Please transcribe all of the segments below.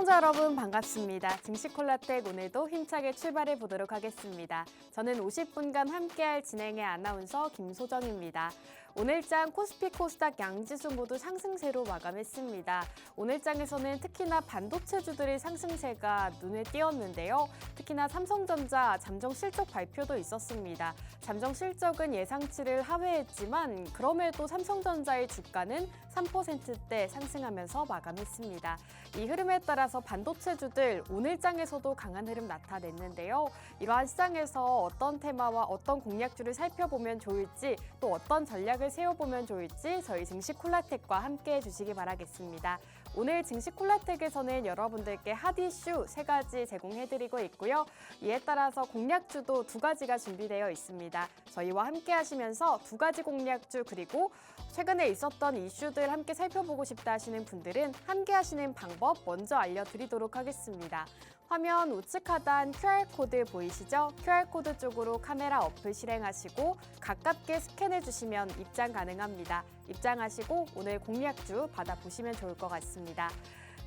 시청자 여러분 반갑습니다. 증시콜라텍 오늘도 힘차게 출발해 보도록 하겠습니다. 저는 50분간 함께할 진행의 아나운서 김소정입니다. 오늘장 코스피 코스닥 양지수 모두 상승세로 마감했습니다. 오늘장에서는 특히나 반도체주들의 상승세가 눈에 띄었는데요. 특히나 삼성전자 잠정 실적 발표도 있었습니다. 잠정 실적은 예상치를 하회했지만 그럼에도 삼성전자의 주가는 3%대 상승하면서 마감했습니다. 이 흐름에 따라서 반도체주들 오늘장에서도 강한 흐름 나타냈는데요. 이러한 시장에서 어떤 테마와 어떤 공략주를 살펴보면 좋을지 또 어떤 전략을 세워보면 좋을지 저희 증시콜라텍과 함께해 주시기 바라겠습니다. 오늘 증시콜라텍에서는 여러분들께 핫 이슈 3가지 제공해드리고 있고요. 이에 따라서 공략주도 2가지가 준비되어 있습니다. 저희와 함께 하시면서 2가지 공략주 그리고 최근에 있었던 이슈들 함께 살펴보고 싶다 하시는 분들은 함께 하시는 방법 먼저 알려드리도록 하겠습니다. 화면 우측 하단 QR코드 보이시죠? QR코드 쪽으로 카메라 어플 실행하시고 가깝게 스캔해 주시면 입장 가능합니다. 입장하시고 오늘 공략주 받아보시면 좋을 것 같습니다.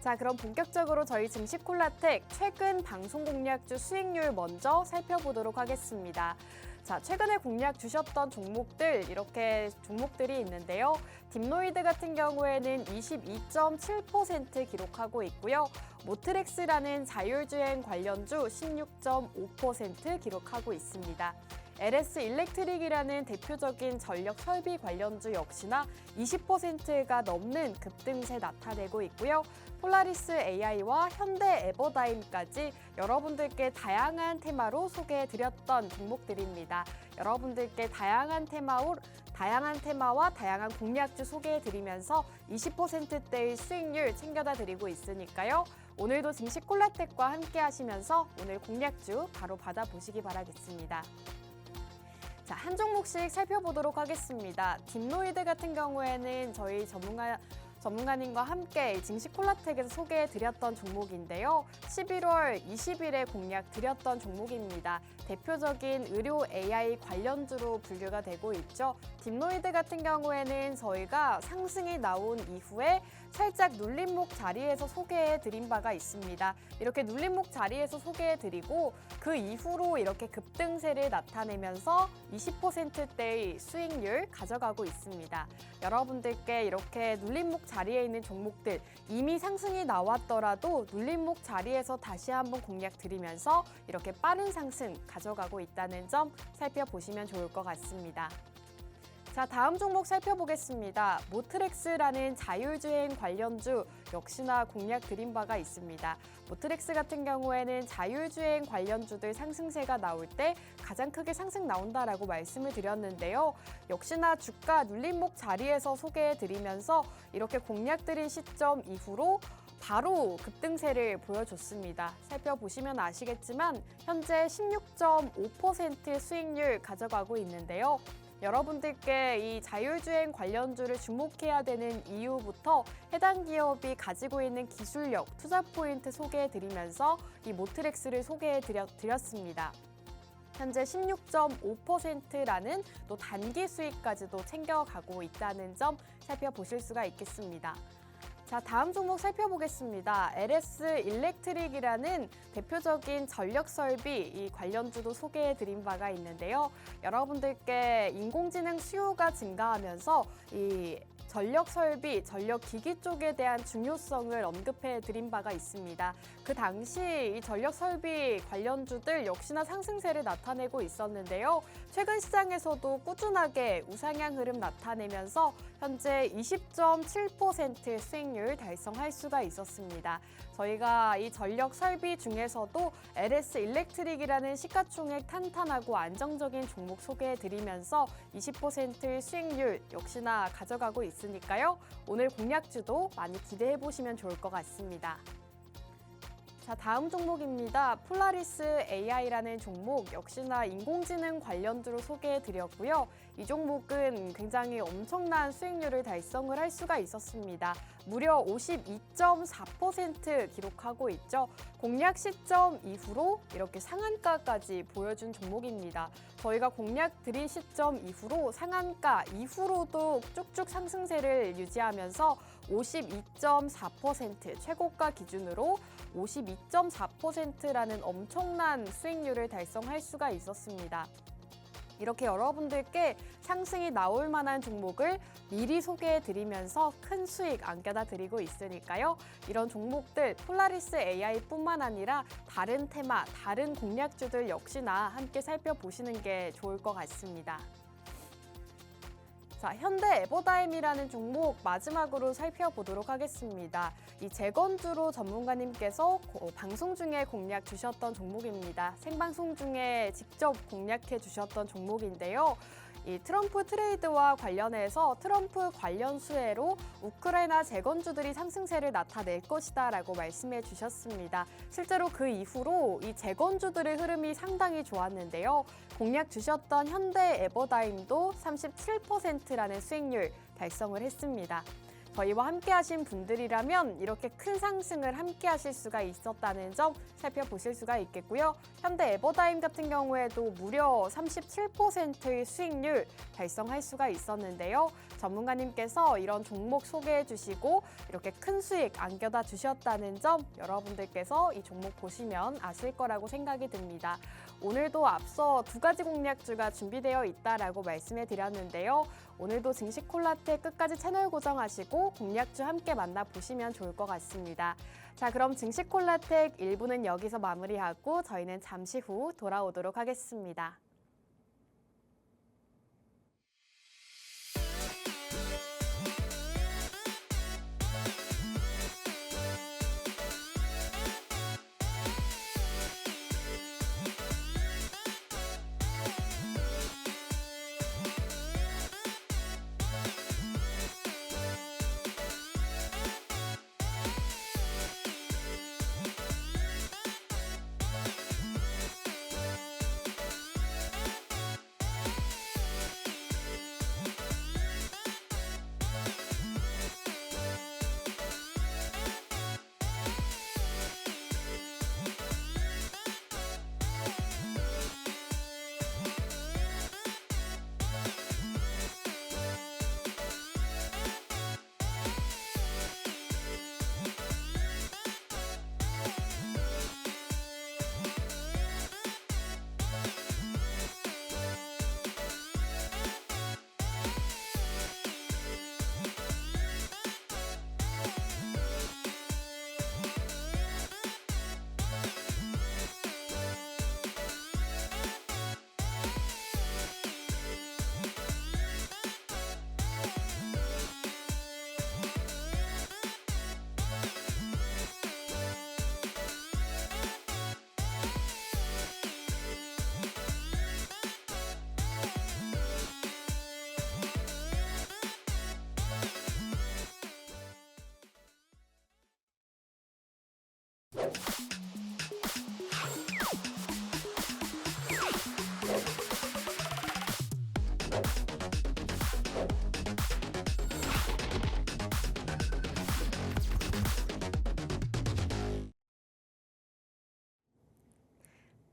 자, 그럼 본격적으로 저희 증시콜라텍 최근 방송 공략주 수익률 먼저 살펴보도록 하겠습니다. 자, 최근에 공략 주셨던 종목들 이렇게 종목들이 있는데요. 딥노이드 같은 경우에는 22.7% 기록하고 있고요. 모트렉스라는 자율주행 관련주 16.5% 기록하고 있습니다. LS 일렉트릭이라는 대표적인 전력 설비 관련주 역시나 20%가 넘는 급등세 나타내고 있고요. 폴라리스 AI와 현대 에버다임까지 여러분들께 다양한 테마로 소개해드렸던 종목들입니다. 여러분들께 다양한 테마와 다양한 공략주 소개해드리면서 20%대의 수익률 챙겨다 드리고 있으니까요. 오늘도 증시콜라텍과 함께 하시면서 오늘 공략주 바로 받아보시기 바라겠습니다. 자, 한 종목씩 살펴보도록 하겠습니다. 딥노이드 같은 경우에는 저희 전문가님과 함께 증시콜라텍에서 소개해드렸던 종목인데요. 11월 20일에 공략 드렸던 종목입니다. 대표적인 의료 AI 관련주로 분류가 되고 있죠. 딥노이드 같은 경우에는 저희가 상승이 나온 이후에 살짝 눌림목 자리에서 소개해드린 바가 있습니다. 이렇게 눌림목 자리에서 소개해드리고 그 이후로 이렇게 급등세를 나타내면서 20%대의 수익률 가져가고 있습니다. 여러분들께 이렇게 눌림목 자리에 있는 종목들 이미 상승이 나왔더라도 눌림목 자리에서 다시 한번 공략 드리면서 이렇게 빠른 상승 가져가고 있다는 점 살펴보시면 좋을 것 같습니다. 자, 다음 종목 살펴보겠습니다. 모트렉스라는 자율주행 관련주 역시나 공략 드린 바가 있습니다. 모트렉스 같은 경우에는 자율주행 관련주들 상승세가 나올 때 가장 크게 상승 나온다라고 말씀을 드렸는데요. 역시나 주가 눌림목 자리에서 소개해드리면서 이렇게 공략 드린 시점 이후로 바로 급등세를 보여줬습니다. 살펴보시면 아시겠지만 현재 16.5% 수익률 가져가고 있는데요. 여러분들께 이 자율주행 관련주를 주목해야 되는 이유부터 해당 기업이 가지고 있는 기술력, 투자 포인트 소개해드리면서 이 모트렉스를 소개해드렸습니다. 현재 16.5%라는 또 단기 수익까지도 챙겨가고 있다는 점 살펴보실 수가 있겠습니다. 자, 다음 종목 살펴보겠습니다. LS 일렉트릭이라는 대표적인 전력 설비 이 관련주도 소개해드린 바가 있는데요. 여러분들께 인공지능 수요가 증가하면서 이 전력 설비, 전력 기기 쪽에 대한 중요성을 언급해 드린 바가 있습니다. 그 당시 이 전력 설비 관련주들 역시나 상승세를 나타내고 있었는데요. 최근 시장에서도 꾸준하게 우상향 흐름 나타내면서 현재 20.7% 수익률 달성할 수가 있었습니다. 저희가 이 전력 설비 중에서도 LS 일렉트릭이라는 시가총액 탄탄하고 안정적인 종목 소개해 드리면서 20%의 수익률 역시나 가져가고 있으니까요. 오늘 공략주도 많이 기대해 보시면 좋을 것 같습니다. 자, 다음 종목입니다. 폴라리스 AI라는 종목 역시나 인공지능 관련주로 소개해드렸고요. 이 종목은 굉장히 엄청난 수익률을 달성을 할 수가 있었습니다. 무려 52.4% 기록하고 있죠. 공략 시점 이후로 이렇게 상한가까지 보여준 종목입니다. 저희가 공략 드린 시점 이후로 상한가 이후로도 쭉쭉 상승세를 유지하면서 52.4%, 최고가 기준으로 52.4%라는 엄청난 수익률을 달성할 수가 있었습니다. 이렇게 여러분들께 상승이 나올 만한 종목을 미리 소개해드리면서 큰 수익 안겨다 드리고 있으니까요. 이런 종목들 폴라리스 AI뿐만 아니라 다른 테마, 다른 공략주들 역시나 함께 살펴보시는 게 좋을 것 같습니다. 자, 현대 에버다임이라는 종목 마지막으로 살펴보도록 하겠습니다. 이 재건주로 전문가님께서 방송 중에 공략 주셨던 종목입니다. 생방송 중에 직접 공략해 주셨던 종목인데요. 이 트럼프 트레이드와 관련해서 트럼프 관련 수혜로 우크라이나 재건주들이 상승세를 나타낼 것이다라고 말씀해 주셨습니다. 실제로 그 이후로 이 재건주들의 흐름이 상당히 좋았는데요. 공략 주셨던 현대 에버다임도 37%라는 수익률 달성을 했습니다. 저희와 함께 하신 분들이라면 이렇게 큰 상승을 함께 하실 수가 있었다는 점 살펴보실 수가 있겠고요. 현대 에버다임 같은 경우에도 무려 37%의 수익률 달성할 수가 있었는데요. 전문가님께서 이런 종목 소개해 주시고 이렇게 큰 수익 안겨다 주셨다는 점 여러분들께서 이 종목 보시면 아실 거라고 생각이 듭니다. 오늘도 앞서 두 가지 공략주가 준비되어 있다라고 말씀해 드렸는데요. 오늘도 증시 콜라텍 끝까지 채널 고정하시고 공략주 함께 만나보시면 좋을 것 같습니다. 자, 그럼 증시 콜라텍 1부는 여기서 마무리하고 저희는 잠시 후 돌아오도록 하겠습니다.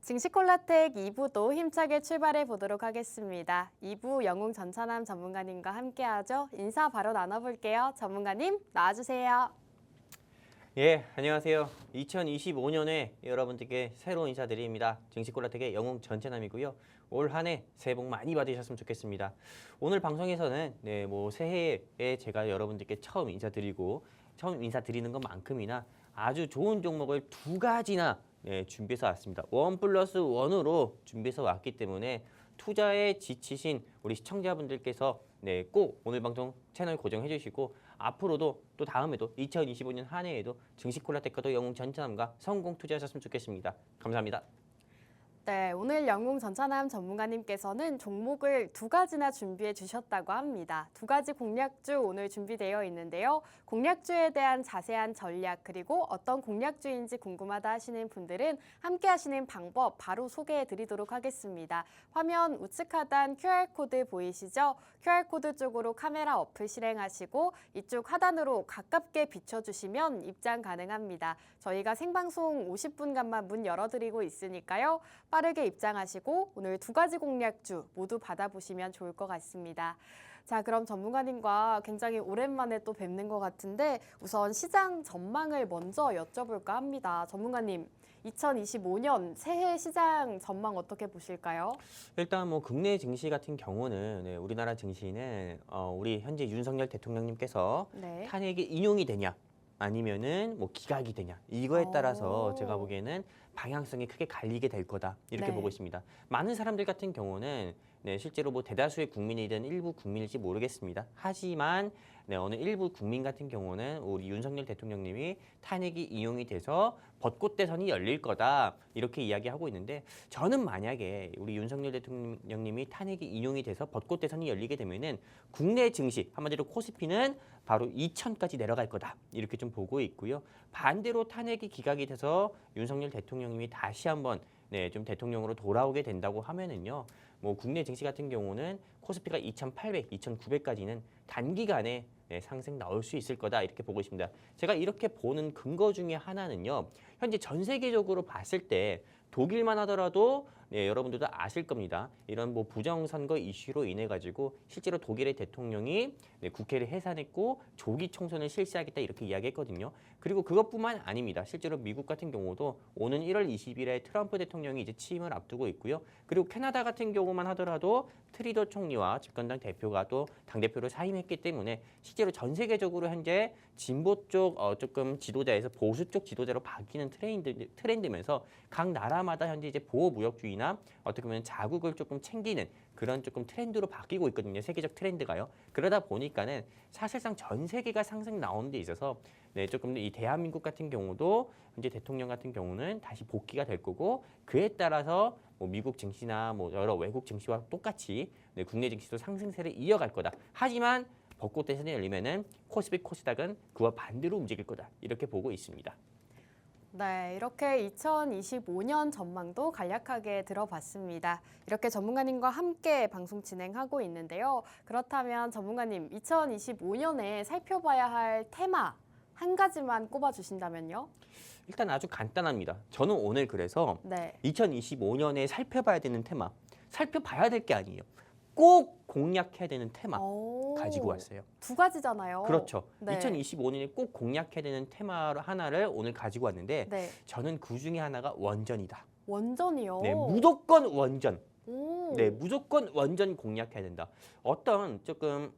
증시콜라텍 2부도 힘차게 출발해 보도록 하겠습니다. 2부 영웅 전찬남 전문가님과 함께하죠. 인사 바로 나눠볼게요. 전문가님 나와주세요. 예, 안녕하세요. 2025년에 여러분들께 새로운 인사드립니다. 증시콜라텍의 영웅 전찬남이고요. 올 한 해 새해 복 많이 받으셨으면 좋겠습니다. 오늘 방송에서는 새해에 제가 여러분들께 처음 인사드리는 것만큼이나 아주 좋은 종목을 두 가지나 준비해서 왔습니다. 1+1으로 준비해서 왔기 때문에 투자에 지치신 우리 시청자분들께서 꼭 오늘 방송 채널 고정해 주시고 앞으로도 또 다음에도 2025년 한 해에도 증시콜라텍과도 영웅 전찬남과 성공 투자하셨으면 좋겠습니다. 감사합니다. 네, 오늘 영웅 전찬남 전문가님께서는 종목을 두 가지나 준비해 주셨다고 합니다. 두 가지 공략주 오늘 준비되어 있는데요. 공략주에 대한 자세한 전략 그리고 어떤 공략주인지 궁금하다 하시는 분들은 함께 하시는 방법 바로 소개해 드리도록 하겠습니다. 화면 우측 하단 QR코드 보이시죠? QR코드 쪽으로 카메라 어플 실행하시고 이쪽 하단으로 가깝게 비춰주시면 입장 가능합니다. 저희가 생방송 50분간만 문 열어드리고 있으니까요. 빠르게 입장하시고 오늘 두 가지 공략주 모두 받아보시면 좋을 것 같습니다. 자, 그럼 전문가님과 굉장히 오랜만에 또 뵙는 것 같은데 우선 시장 전망을 먼저 여쭤볼까 합니다. 전문가님, 2025년 새해 시장 전망 어떻게 보실까요? 일단 뭐 국내 증시 같은 경우는 우리나라 증시는 우리 현재 윤석열 대통령님께서 네. 탄핵이 인용이 되냐 아니면은 뭐 기각이 되냐 이거에 따라서 오. 제가 보기에는 방향성이 크게 갈리게 될 거다 이렇게 네. 보고 있습니다. 많은 사람들 같은 경우는 실제로 뭐 대다수의 국민이든 일부 국민일지 모르겠습니다. 하지만 어느 일부 국민 같은 경우는 우리 윤석열 대통령님이 탄핵이 인용이 돼서 벚꽃 대선이 열릴 거다 이렇게 이야기하고 있는데 저는 만약에 우리 윤석열 대통령님이 탄핵이 인용이 돼서 벚꽃 대선이 열리게 되면은 국내 증시 한마디로 코스피는 바로 2천까지 내려갈 거다 이렇게 좀 보고 있고요. 반대로 탄핵이 기각이 돼서 윤석열 대통령님이 다시 한번 좀 대통령으로 돌아오게 된다고 하면은요. 뭐 국내 증시 같은 경우는 코스피가 2,800, 2,900까지는 단기간에 상승 나올 수 있을 거다 이렇게 보고 있습니다. 제가 이렇게 보는 근거 중에 하나는요. 현재 전 세계적으로 봤을 때 독일만 하더라도 여러분들도 아실 겁니다. 이런 뭐 부정선거 이슈로 인해 가지고 실제로 독일의 대통령이 국회를 해산했고 조기 총선을 실시하겠다 이렇게 이야기했거든요. 그리고 그것뿐만 아닙니다. 실제로 미국 같은 경우도 오는 1월 20일에 트럼프 대통령이 이제 취임을 앞두고 있고요. 그리고 캐나다 같은 경우만 하더라도 트리도 총리와 집권당 대표가 또 당대표로 사임했기 때문에 실제로 전 세계적으로 현재 진보 쪽 조금 지도자에서 보수 쪽 지도자로 바뀌는 트렌드면서 각 나라마다 현재 이제 보호무역주의나 어떻게 보면 자국을 조금 챙기는 그런 조금 트렌드로 바뀌고 있거든요. 세계적 트렌드가요. 그러다 보니까는 사실상 전 세계가 상승 나오는 데 있어서 조금 이 대한민국 같은 경우도 현재 대통령 같은 경우는 다시 복귀가 될 거고 그에 따라서 뭐 미국 증시나 뭐 여러 외국 증시와 똑같이 국내 증시도 상승세를 이어갈 거다. 하지만 벚꽃 대선이 열리면은 코스피 코스닥은 그와 반대로 움직일 거다. 이렇게 보고 있습니다. 네, 이렇게 2025년 전망도 간략하게 들어봤습니다. 이렇게 전문가님과 함께 방송 진행하고 있는데요. 그렇다면 전문가님, 2025년에 살펴봐야 할 테마 한 가지만 꼽아주신다면요? 일단 아주 간단합니다. 저는 오늘 그래서 네. 2025년에 살펴봐야 되는 테마, 살펴봐야 될 게 아니에요. 꼭 공략해야 되는 테마 오, 가지고 왔어요. 두 가지잖아요. 그렇죠. 네. 2025년에 꼭 공략해야 되는 테마 하나를 오늘 가지고 왔는데 네. 저는 그 중에 하나가 원전이다. 원전이요. 네, 무조건 원전. 오. 네, 무조건 원전 공략해야 된다. 어떤 조금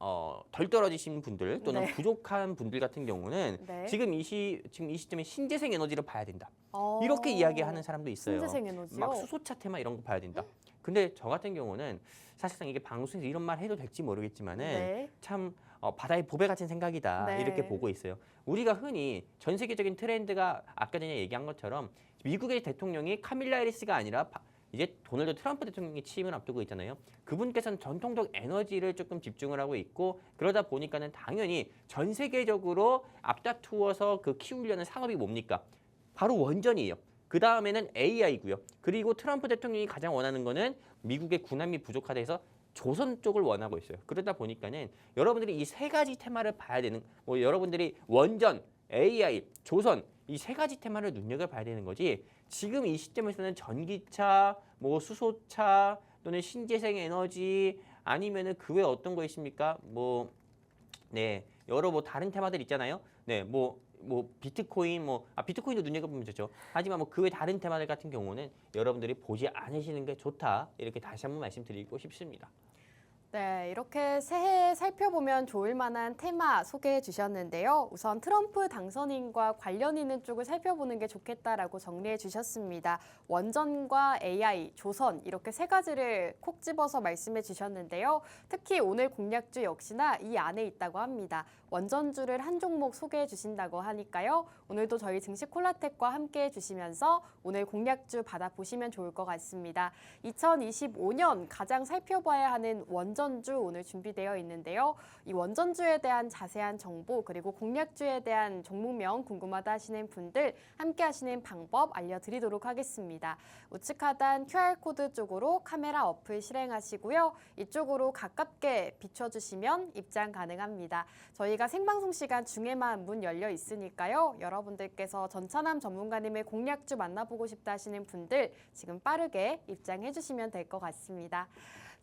덜 떨어지신 분들 또는 네. 부족한 분들 같은 경우는 네. 지금 이 시점에 신재생 에너지를 봐야 된다. 어, 이렇게 이야기하는 사람도 있어요. 신재생 에너지요? 막 수소차 테마 이런 거 봐야 된다. 근데 저 같은 경우는 사실상 이게 방송에서 이런 말 해도 될지 모르겠지만은 네. 참 바다의 보배 같은 생각이다 네. 이렇게 보고 있어요. 우리가 흔히 전 세계적인 트렌드가 아까 전에 얘기한 것처럼 미국의 대통령이 카밀라 해리스가 아니라 이제 도널드 트럼프 대통령이 취임을 앞두고 있잖아요. 그분께서는 전통적 에너지를 조금 집중을 하고 있고 그러다 보니까는 당연히 전 세계적으로 앞다투어서 그 키우려는 산업이 뭡니까? 바로 원전이에요. 그 다음에는 AI고요. 그리고 트럼프 대통령이 가장 원하는 거는 미국의 군함이 부족하다 해서 조선 쪽을 원하고 있어요. 그러다 보니까는 여러분들이 이 세 가지 테마를 봐야 되는 뭐 여러분들이 원전, AI, 조선 이 세 가지 테마를 눈여겨봐야 되는 거지. 지금 이 시점에서는 전기차, 뭐 수소차 또는 신재생 에너지 아니면은 그 외에 어떤 거 있습니까? 여러 뭐 다른 테마들 있잖아요. 비트코인 비트코인도 눈여겨보면 좋죠. 하지만 뭐 그 외 다른 테마들 같은 경우는 여러분들이 보지 않으시는 게 좋다. 이렇게 다시 한번 말씀드리고 싶습니다. 네, 이렇게 새해 살펴보면 좋을 만한 테마 소개해 주셨는데요. 우선 트럼프 당선인과 관련 있는 쪽을 살펴보는 게 좋겠다라고 정리해 주셨습니다. 원전과 AI, 조선 이렇게 세 가지를 콕 집어서 말씀해 주셨는데요. 특히 오늘 공략주 역시나 이 안에 있다고 합니다. 원전주를 한 종목 소개해 주신다고 하니까요. 오늘도 저희 증시 콜라텍과 함께 해주시면서 오늘 공략주 받아보시면 좋을 것 같습니다. 2025년 가장 살펴봐야 하는 원전주 오늘 준비되어 있는데요. 이 원전주에 대한 자세한 정보 그리고 공략주에 대한 종목명 궁금하다 하시는 분들 함께 하시는 방법 알려드리도록 하겠습니다. 우측 하단 QR코드 쪽으로 카메라 어플 실행하시고요. 이쪽으로 가깝게 비춰주시면 입장 가능합니다. 저희가 생방송 시간 중에만 문 열려 있으니까요. 여러분들께서 전찬함 전문가님의 공략주 만나보고 싶다 하시는 분들 지금 빠르게 입장해 주시면 될 것 같습니다.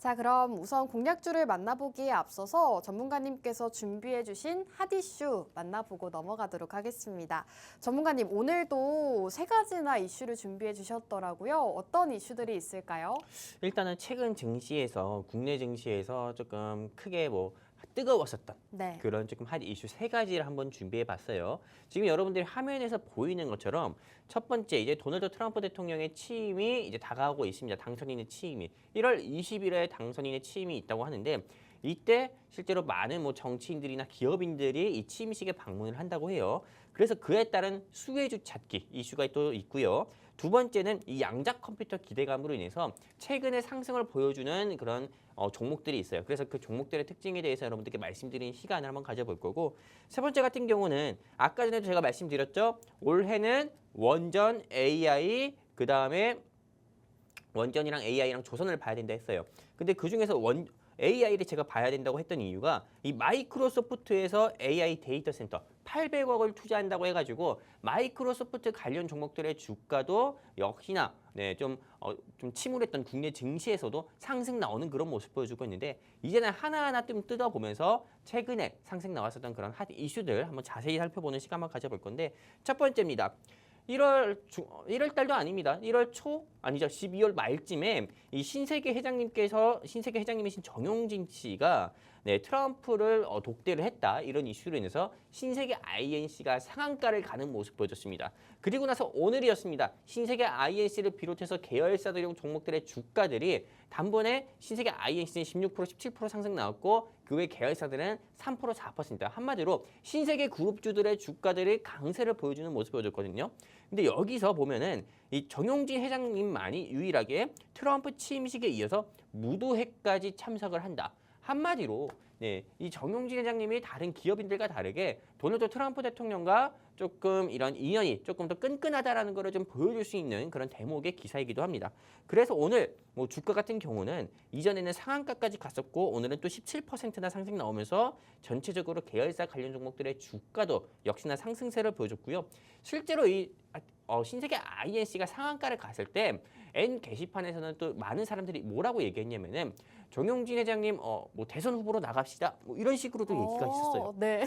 자, 그럼 우선 공략주를 만나보기에 앞서서 전문가님께서 준비해 주신 핫 이슈 만나보고 넘어가도록 하겠습니다. 전문가님, 오늘도 세 가지나 이슈를 준비해 주셨더라고요. 어떤 이슈들이 있을까요? 일단은 최근 증시에서 국내 증시에서 조금 크게 뭐 뜨거웠었던 네. 그런 조금 핫 이슈 세 가지를 한번 준비해 봤어요. 지금 여러분들이 화면에서 보이는 것처럼 첫 번째 이제 도널드 트럼프 대통령의 취임이 이제 다가오고 있습니다. 당선인의 취임이 1월 20일에 당선인의 취임이 있다고 하는데 이때 실제로 많은 뭐 정치인들이나 기업인들이 이 취임식에 방문을 한다고 해요. 그래서 그에 따른 수혜주 찾기 이슈가 또 있고요. 두 번째는 이 양자 컴퓨터 기대감으로 인해서 최근의 상승을 보여주는 그런 종목들이 있어요. 그래서 그 종목들의 특징에 대해서 여러분들께 말씀드리는 시간을 한번 가져볼 거고 세 번째 같은 경우는 아까 전에도 제가 말씀드렸죠. 올해는 원전, AI, 그다음에 원전이랑 AI랑 조선을 봐야 된다 했어요. 근데 그중에서 AI를 제가 봐야 된다고 했던 이유가 이 마이크로소프트에서 AI 데이터 센터 800억을 투자한다고 해가지고 마이크로소프트 관련 종목들의 주가도 역시나 좀 침울했던 국내 증시에서도 상승 나오는 그런 모습 보여주고 있는데 이제는 하나하나 좀 뜯어보면서 최근에 상승 나왔었던 그런 핫 이슈들 한번 자세히 살펴보는 시간 한번 가져볼 건데 첫 번째입니다. 1월 달도 아닙니다. 1월 초 아니죠. 12월 말쯤에 이 신세계 회장님이신 정용진 씨가 트럼프를 독대를 했다. 이런 이슈로 인해서 신세계 INC가 상한가를 가는 모습 보여줬습니다. 그리고 나서 오늘이었습니다. 신세계 INC를 비롯해서 계열사들용 종목들의 주가들이 단번에 신세계 INC는 16%, 17% 상승 나왔고 그 외 계열사들은 3%, 4%. 한마디로 신세계 그룹주들의 주가들이 강세를 보여주는 모습 보여줬거든요. 근데 여기서 보면은 이 정용진 회장님만이 유일하게 트럼프 취임식에 이어서 무도회까지 참석을 한다. 한마디로 이 정용진 회장님이 다른 기업인들과 다르게 도널드 트럼프 대통령과 조금 이런 인연이 조금 더 끈끈하다라는 것을 좀 보여줄 수 있는 그런 대목의 기사이기도 합니다. 그래서 오늘 뭐 주가 같은 경우는 이전에는 상한가까지 갔었고 오늘은 또 17%나 상승 나오면서 전체적으로 계열사 관련 종목들의 주가도 역시나 상승세를 보여줬고요. 실제로 이 신세계 INC가 상한가를 갔을 때 N 게시판에서는 또 많은 사람들이 뭐라고 얘기했냐면은 정용진 회장님 뭐 대선 후보로 나갑시다 뭐 이런 식으로도 얘기가 있었어요. 네.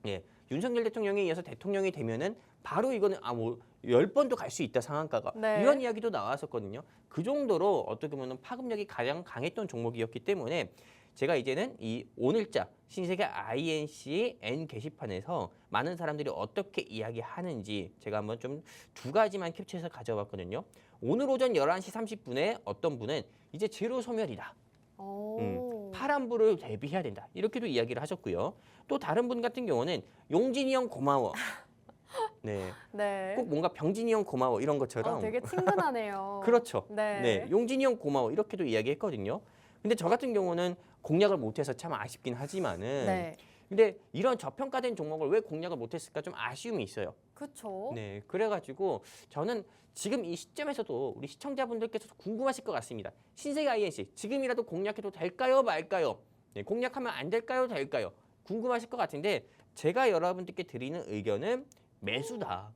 예, 윤석열 대통령에 이어서 대통령이 되면은 바로 이거는 뭐 10번도 갈 수 있다 상한가가 네. 이런 이야기도 나왔었거든요. 그 정도로 어떻게 보면 파급력이 가장 강했던 종목이었기 때문에 제가 이제는 이 오늘자 신세계 INC N 게시판에서 많은 사람들이 어떻게 이야기하는지 제가 한번 좀 두 가지만 캡처해서 가져왔거든요. 오늘 오전 11시 30분에 어떤 분은 이제 제로 소멸이다. 파란불을 대비해야 된다. 이렇게도 이야기를 하셨고요. 또 다른 분 같은 경우는 용진이 형 고마워. 네. 네. 꼭 뭔가 병진이 형 고마워 이런 것처럼. 되게 친근하네요. 그렇죠. 네. 용진이 형 고마워 이렇게도 이야기했거든요. 근데 저 같은 경우는 공략을 못해서 참 아쉽긴 하지만은. 네. 근데 이런 저평가된 종목을 왜 공략을 못했을까 좀 아쉬움이 있어요. 그렇죠. 네, 그래가지고 저는 지금 이 시점에서도 우리 시청자분들께서도 궁금하실 것 같습니다. 신세계 INC 지금이라도 공략해도 될까요, 말까요? 네, 공략하면 안 될까요, 될까요? 궁금하실 것 같은데 제가 여러분들께 드리는 의견은 매수다.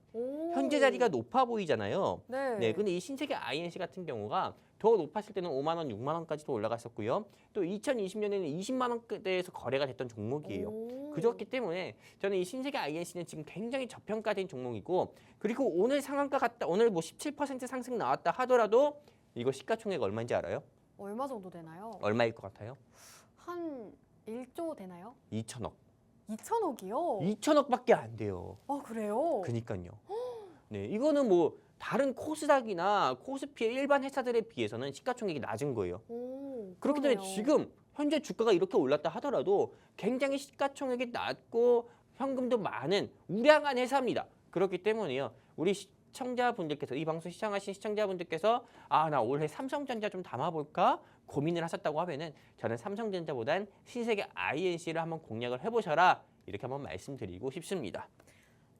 현재 자리가 높아 보이잖아요. 네. 근데 이 신세계 INC 같은 경우가 더 높았을 때는 5만 원, 6만 원까지도 올라갔었고요. 또 2020년에는 20만 원대에서 거래가 됐던 종목이에요. 그렇기 때문에 저는 이 신세계 INC는 지금 굉장히 저평가된 종목이고 그리고 오늘 상한가 갔다 오늘 뭐 17% 상승 나왔다 하더라도 이거 시가총액 얼마인지 알아요? 얼마 정도 되나요? 얼마일 것 같아요? 한 1조 되나요? 2천억. 2천억이요? 2천억밖에 안 돼요. 그래요? 그니까요. 네, 이거는 뭐 다른 코스닥이나 코스피의 일반 회사들에 비해서는 시가총액이 낮은 거예요. 그렇기 때문에 그러네요. 지금 현재 주가가 이렇게 올랐다 하더라도 굉장히 시가총액이 낮고 현금도 많은 우량한 회사입니다. 그렇기 때문에요. 우리 시청자분들께서 이 방송 시청하신 시청자분들께서 나 올해 삼성전자 좀 담아볼까 고민을 하셨다고 하면은 저는 삼성전자보단 신세계 INC를 한번 공략을 해보셔라 이렇게 한번 말씀드리고 싶습니다.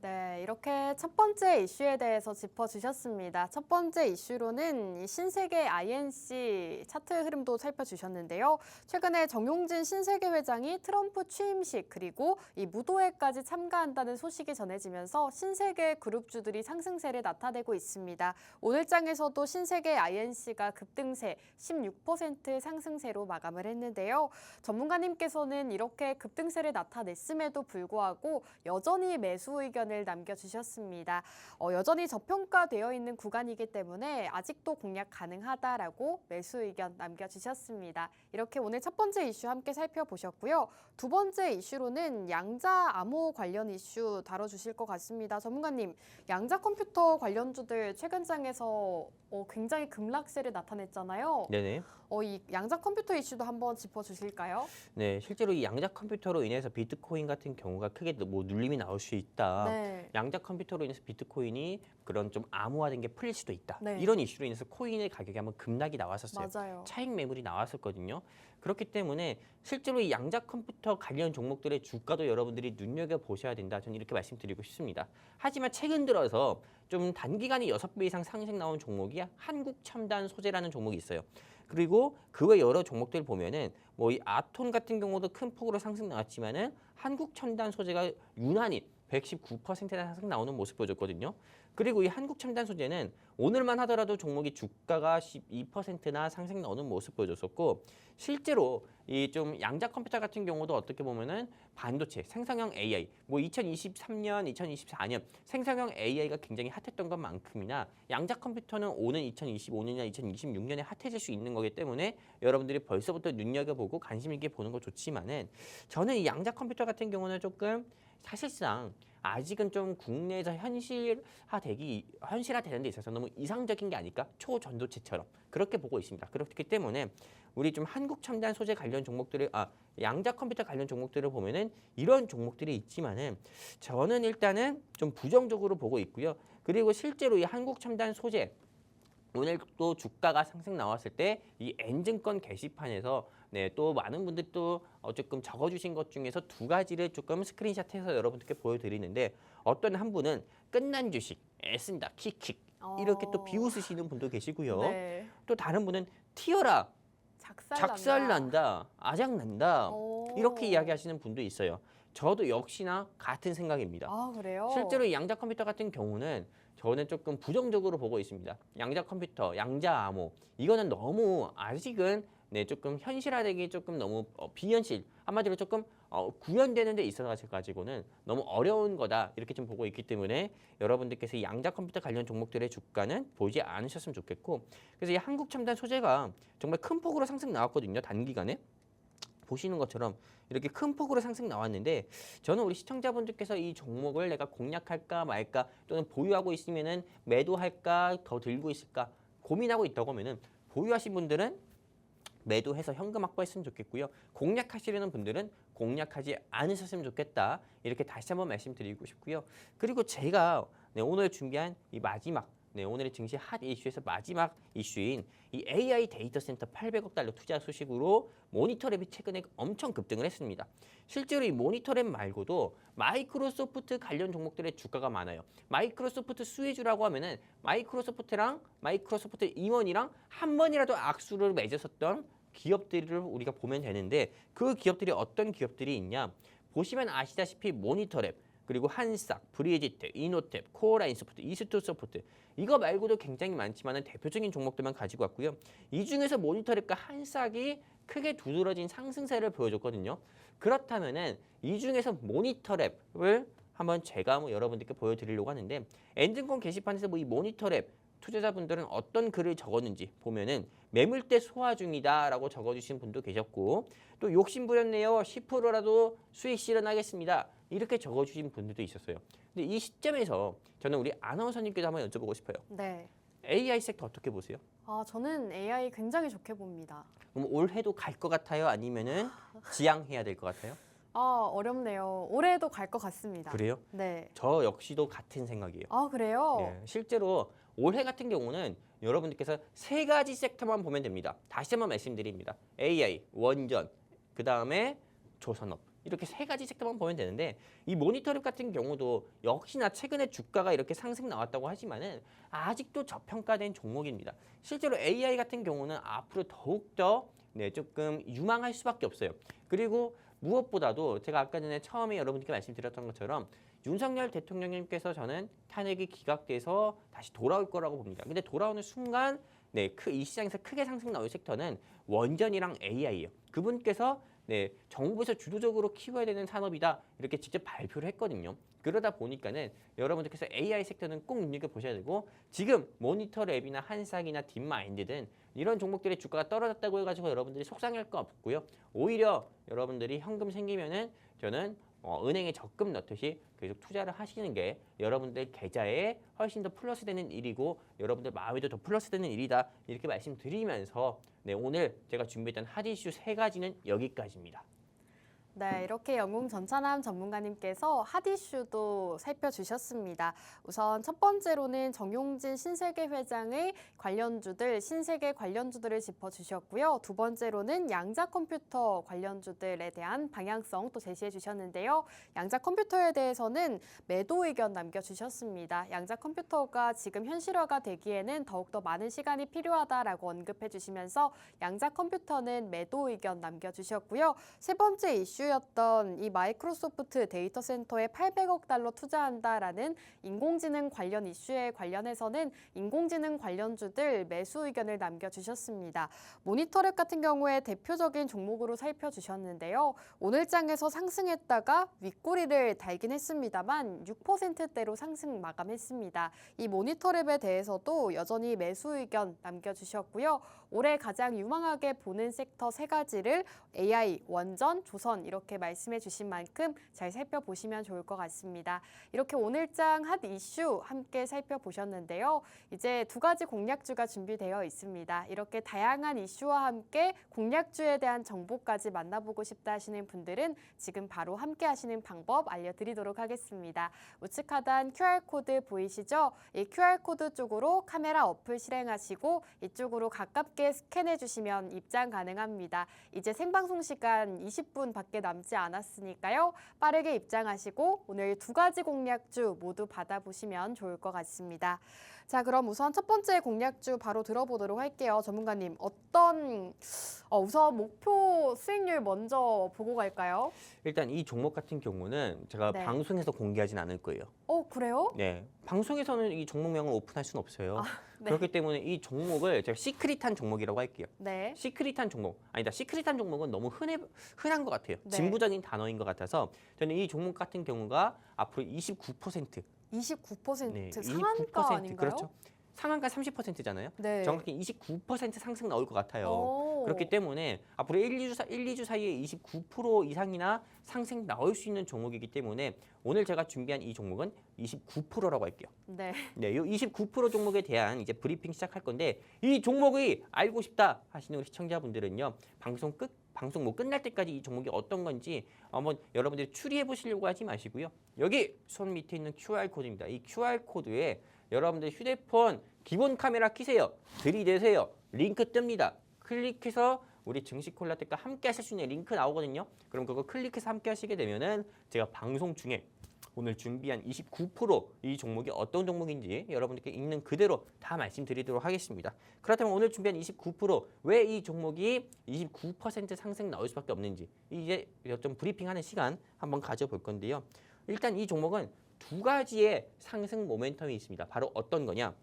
네, 네, 이렇게 첫 번째 이슈에 대해서 짚어주셨습니다. 첫 번째 이슈로는 이 신세계 INC 차트 흐름도 살펴주셨는데요. 최근에 정용진 신세계 회장이 트럼프 취임식 그리고 이 무도회까지 참가한다는 소식이 전해지면서 신세계 그룹주들이 상승세를 나타내고 있습니다. 오늘 장에서도 신세계 INC가 급등세 16% 상승세로 마감을 했는데요. 전문가님께서는 이렇게 급등세를 나타냈음에도 불구하고 여전히 매수 의견을 남겨주셨습니다. 여전히 저평가되어 있는 구간이기 때문에 아직도 공략 가능하다라고 매수 의견 남겨주셨습니다. 이렇게 오늘 첫 번째 이슈 함께 살펴보셨고요. 두 번째 이슈로는 양자 암호 관련 이슈 다뤄주실 것 같습니다. 전문가님, 양자 컴퓨터 관련주들 최근 장에서 굉장히 급락세를 나타냈잖아요. 네네. 이 양자 컴퓨터 이슈도 한번 짚어주실까요? 네, 실제로 이 양자 컴퓨터로 인해서 비트코인 같은 경우가 크게 뭐 눌림이 나올 수 있다. 네. 양자 컴퓨터로 인해서 비트코인이 그런 좀 암호화된 게 풀릴 수도 있다. 네. 이런 이슈로 인해서 코인의 가격이 한번 급락이 나왔었어요. 맞아요. 차익 매물이 나왔었거든요. 그렇기 때문에 실제로 이 양자 컴퓨터 관련 종목들의 주가도 여러분들이 눈여겨보셔야 된다. 저는 이렇게 말씀드리고 싶습니다. 하지만 최근 들어서 좀 단기간에 6배 이상 상승 나온 종목이 한국첨단 소재라는 종목이 있어요. 그리고 그 외 여러 종목들 보면은 뭐 이 아톤 같은 경우도 큰 폭으로 상승 나왔지만은 한국첨단 소재가 유난히 119%나 상승 나오는 모습 보여줬거든요. 그리고 이 한국첨단 소재는 오늘만 하더라도 종목이 주가가 12%나 상승 나오는 모습 보여줬었고, 실제로 이 좀 양자 컴퓨터 같은 경우도 어떻게 보면은 반도체, 생성형 AI, 뭐 2023년, 2024년 생성형 AI가 굉장히 핫했던 것만큼이나 양자 컴퓨터는 오는 2025년이나 2026년에 핫해질 수 있는 거기 때문에 여러분들이 벌써부터 눈여겨보고 관심 있게 보는 거 좋지만은, 저는 이 양자 컴퓨터 같은 경우는 조금 사실상 아직은 좀 국내에서 현실화되는 데 있어서 너무 이상적인 게 아닐까? 초전도체처럼 그렇게 보고 있습니다. 그렇기 때문에 우리 좀 한국 첨단 소재 관련 종목들을 양자 컴퓨터 관련 종목들을 보면은 이런 종목들이 있지만은 저는 일단은 좀 부정적으로 보고 있고요. 그리고 실제로 이 한국 첨단 소재 오늘 또 주가가 상승 나왔을 때 이 N증권 게시판에서 또 많은 분들이 또 조금 적어주신 것 중에서 두 가지를 조금 스크린샷해서 여러분들께 보여드리는데, 어떤 한 분은 끝난 주식 애쓴다 킥킥 이렇게 또 비웃으시는 분도 계시고요. 네. 또 다른 분은 튀어라 작살난다 아작난다 이렇게 이야기하시는 분도 있어요. 저도 역시나 같은 생각입니다. 아, 그래요? 실제로 이 양자 컴퓨터 같은 경우는 저는 조금 부정적으로 보고 있습니다. 양자 컴퓨터, 양자 암호 이거는 너무 아직은 조금 현실화되기 조금 너무 비현실, 한마디로 조금 구현되는 데 있어서 가지고는 너무 어려운 거다 이렇게 좀 보고 있기 때문에 여러분들께서 이 양자 컴퓨터 관련 종목들의 주가는 보지 않으셨으면 좋겠고, 그래서 이 한국 첨단 소재가 정말 큰 폭으로 상승 나왔거든요. 단기간에 보시는 것처럼 이렇게 큰 폭으로 상승 나왔는데, 저는 우리 시청자분들께서 이 종목을 내가 공략할까 말까 또는 보유하고 있으면은 매도할까 더 들고 있을까 고민하고 있다고 하면은 보유하신 분들은 매도해서 현금 확보했으면 좋겠고요. 공략하시려는 분들은 공략하지 않으셨으면 좋겠다. 이렇게 다시 한번 말씀드리고 싶고요. 그리고 제가 오늘 준비한 이 마지막 오늘의 증시 핫 이슈에서 마지막 이슈인 이 AI 데이터 센터 800억 달러 투자 소식으로 모니터랩이 최근에 엄청 급등을 했습니다. 실제로 이 모니터랩 말고도 마이크로소프트 관련 종목들의 주가가 많아요. 마이크로소프트 수혜주라고 하면은 마이크로소프트랑 마이크로소프트 임원이랑 한 번이라도 악수를 맺었었던 기업들을 우리가 보면 되는데, 그 기업들이 어떤 기업들이 있냐? 보시면 아시다시피 모니터랩, 그리고 한싹, 브리지트, 이노탭, 코어라인소프트, 이스토소프트 이거 말고도 굉장히 많지만 대표적인 종목들만 가지고 왔고요. 이 중에서 모니터랩과 한싹이 크게 두드러진 상승세를 보여줬거든요. 그렇다면은 이 중에서 모니터랩을 한번 제가 여러분들께 보여드리려고 하는데, N증권 게시판에서 이 모니터랩 투자자분들은 어떤 글을 적었는지 보면은 매물대 소화 중이다라고 적어주신 분도 계셨고, 또 욕심 부렸네요. 10%라도 수익 실현하겠습니다. 이렇게 적어주신 분들도 있었어요. 근데 이 시점에서 저는 우리 아나운서님께도 한번 여쭤보고 싶어요. 네. AI 섹터 어떻게 보세요? 저는 AI 굉장히 좋게 봅니다. 그럼 올해도 갈 것 같아요? 아니면은 지양해야 될 것 같아요? 어렵네요. 올해도 갈 것 같습니다. 그래요? 네. 저 역시도 같은 생각이에요. 그래요? 네, 실제로 올해 같은 경우는 여러분들께서 세 가지 섹터만 보면 됩니다. 다시 한번 말씀드립니다. AI, 원전, 그 다음에 조선업. 이렇게 세 가지 섹터만 보면 되는데 이 모니터랩 같은 경우도 역시나 최근에 주가가 이렇게 상승 나왔다고 하지만은 아직도 저평가된 종목입니다. 실제로 AI 같은 경우는 앞으로 더욱더 조금 유망할 수밖에 없어요. 그리고 무엇보다도 제가 아까 전에 처음에 여러분께 말씀드렸던 것처럼 윤석열 대통령님께서 저는 탄핵이 기각돼서 다시 돌아올 거라고 봅니다. 근데 돌아오는 순간 이 시장에서 크게 상승 나올 섹터는 원전이랑 AI예요. 그분께서 정부에서 주도적으로 키워야 되는 산업이다 이렇게 직접 발표를 했거든요. 그러다 보니까는 여러분들께서 AI 섹터는 꼭 눈여겨보셔야 되고 지금 모니터랩이나 한상이나 딥마인드 등 이런 종목들의 주가가 떨어졌다고 해가지고 여러분들이 속상할 거 없고요. 오히려 여러분들이 현금 생기면은 저는 은행에 적금 넣듯이 계속 투자를 하시는 게 여러분들 계좌에 훨씬 더 플러스 되는 일이고 여러분들 마음에도 더 플러스 되는 일이다 이렇게 말씀드리면서 오늘 제가 준비했던 핫 이슈 세 가지는 여기까지입니다. 네, 이렇게 영웅 전찬함 전문가님께서 핫 이슈도 살펴주셨습니다. 우선 첫 번째로는 정용진 신세계 회장의 신세계 관련주들을 짚어주셨고요. 두 번째로는 양자 컴퓨터 관련주들에 대한 방향성 또 제시해 주셨는데요. 양자 컴퓨터에 대해서는 매도 의견 남겨주셨습니다. 양자 컴퓨터가 지금 현실화가 되기에는 더욱더 많은 시간이 필요하다라고 언급해 주시면서 양자 컴퓨터는 매도 의견 남겨주셨고요. 세 번째 이슈 였던 이 마이크로소프트 데이터 센터에 800억 달러 투자한다라는 인공지능 관련 이슈에 관련해서는 인공지능 관련주들 매수 의견을 남겨주셨습니다. 모니터랩 같은 경우에 대표적인 종목으로 살펴주셨는데요. 오늘장에서 상승했다가 윗꼬리를 달긴 했습니다만 6%대로 상승 마감했습니다. 이 모니터랩에 대해서도 여전히 매수 의견 남겨주셨고요. 올해 가장 유망하게 보는 섹터 세 가지를 AI, 원전, 조선 이렇게 말씀해 주신 만큼 잘 살펴보시면 좋을 것 같습니다. 이렇게 오늘장 핫 이슈 함께 살펴보셨는데요. 이제 두 가지 공략주가 준비되어 있습니다. 이렇게 다양한 이슈와 함께 공략주에 대한 정보까지 만나보고 싶다 하시는 분들은 지금 바로 함께 하시는 방법 알려드리도록 하겠습니다. 우측 하단 QR코드 보이시죠? 이 QR코드 쪽으로 카메라 어플 실행하시고 이쪽으로 가깝게 스캔해 주시면 입장 가능합니다. 이제 생방송 시간 20분밖에 남지 않았으니까요. 빠르게 입장하시고 오늘 두 가지 공략주 모두 받아보시면 좋을 것 같습니다. 자, 그럼 우선 첫 번째 공략주 바로 들어보도록 할게요. 전문가님, 우선 목표 수익률 먼저 보고 갈까요? 일단 이 종목 같은 경우는 제가 네. 방송에서 공개하진 않을 거예요. 그래요? 네, 방송에서는 이 종목명을 오픈할 수는 없어요. 네. 그렇기 때문에 이 종목을 제가 시크릿한 종목이라고 할게요. 네. 시크릿한 종목, 아니다. 시크릿한 종목은 너무 흔한 것 같아요. 네. 진부적인 단어인 것 같아서 저는 이 종목 같은 경우가 앞으로 29%, 29% 상한가 29%, 아닌가요? 그렇죠. 상한가 30%잖아요. 네. 정확히 29% 상승 나올 것 같아요. 오. 그렇기 때문에 앞으로 1, 2주 사이에 29% 이상이나 상승 나올 수 있는 종목이기 때문에 오늘 제가 준비한 이 종목은 29%라고 할게요. 네. 네, 이 29% 종목에 대한 이제 브리핑 시작할 건데 이 종목이 알고 싶다 하시는 우리 시청자분들은요. 방송 뭐 끝날 때까지 이 종목이 어떤 건지 한번 여러분들이 추리해 보시려고 하지 마시고요. 여기 손 밑에 있는 QR 코드입니다. 이 QR 코드에 여러분들 휴대폰 기본 카메라 켜세요. 들이대세요. 링크 뜹니다. 클릭해서 우리 증시콜라텍과 함께 하실 수 있는 링크 나오거든요. 그럼 그거 클릭해서 함께 하시게 되면은 제가 방송 중에 오늘 준비한 29%이 종목이 어떤 종목인지 여러분들께 있는 그대로 다 말씀드리도록 하겠습니다. 그렇다면 오늘 준비한 29%왜 이 종목이 29% 상승 나올 수밖에 없는지 이제 좀 브리핑하는 시간 한번 가져볼 건데요. 일단 이 종목은 두 가지의 상승 모멘텀이 있습니다. 바로 어떤 거냐?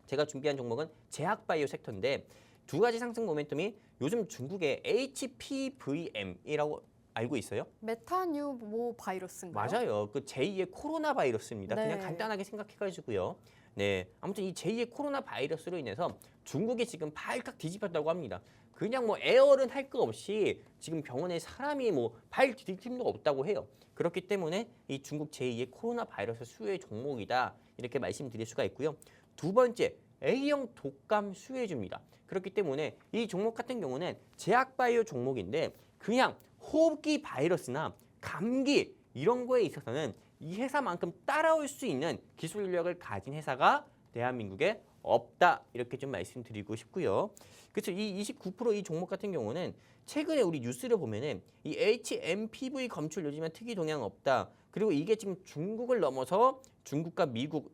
제가 준비한 종목은 제약바이오 섹터인데 두 가지 상승 모멘텀이 요즘 중국의 HPVM이라고 알고 있어요? 메타뉴모 바이러스인가요? 맞아요. 그 제2의 코로나 바이러스입니다. 네. 그냥 간단하게 생각해가지고요. 네, 아무튼 이 제2의 코로나 바이러스로 인해서 중국이 지금 발칵 뒤집혔다고 합니다. 그냥 뭐 에어른 할 거 없이 지금 병원에 사람이 뭐 발 디딜 틈도 없다고 해요. 그렇기 때문에 이 중국 제2의 코로나 바이러스 수혜 종목이다 이렇게 말씀드릴 수가 있고요. 두 번째, A형 독감 수혜주입니다. 그렇기 때문에 이 종목 같은 경우는 제약바이오 종목인데 그냥 호흡기 바이러스나 감기 이런 거에 있어서는 이 회사만큼 따라올 수 있는 기술 인력을 가진 회사가 대한민국에 없다 이렇게 좀 말씀드리고 싶고요. 그래서 이 29% 종목 같은 경우는 최근에 우리 뉴스를 보면은 이 HMPV 검출 요즘에 특이 동향 없다. 그리고 이게 지금 중국을 넘어서 중국과 미국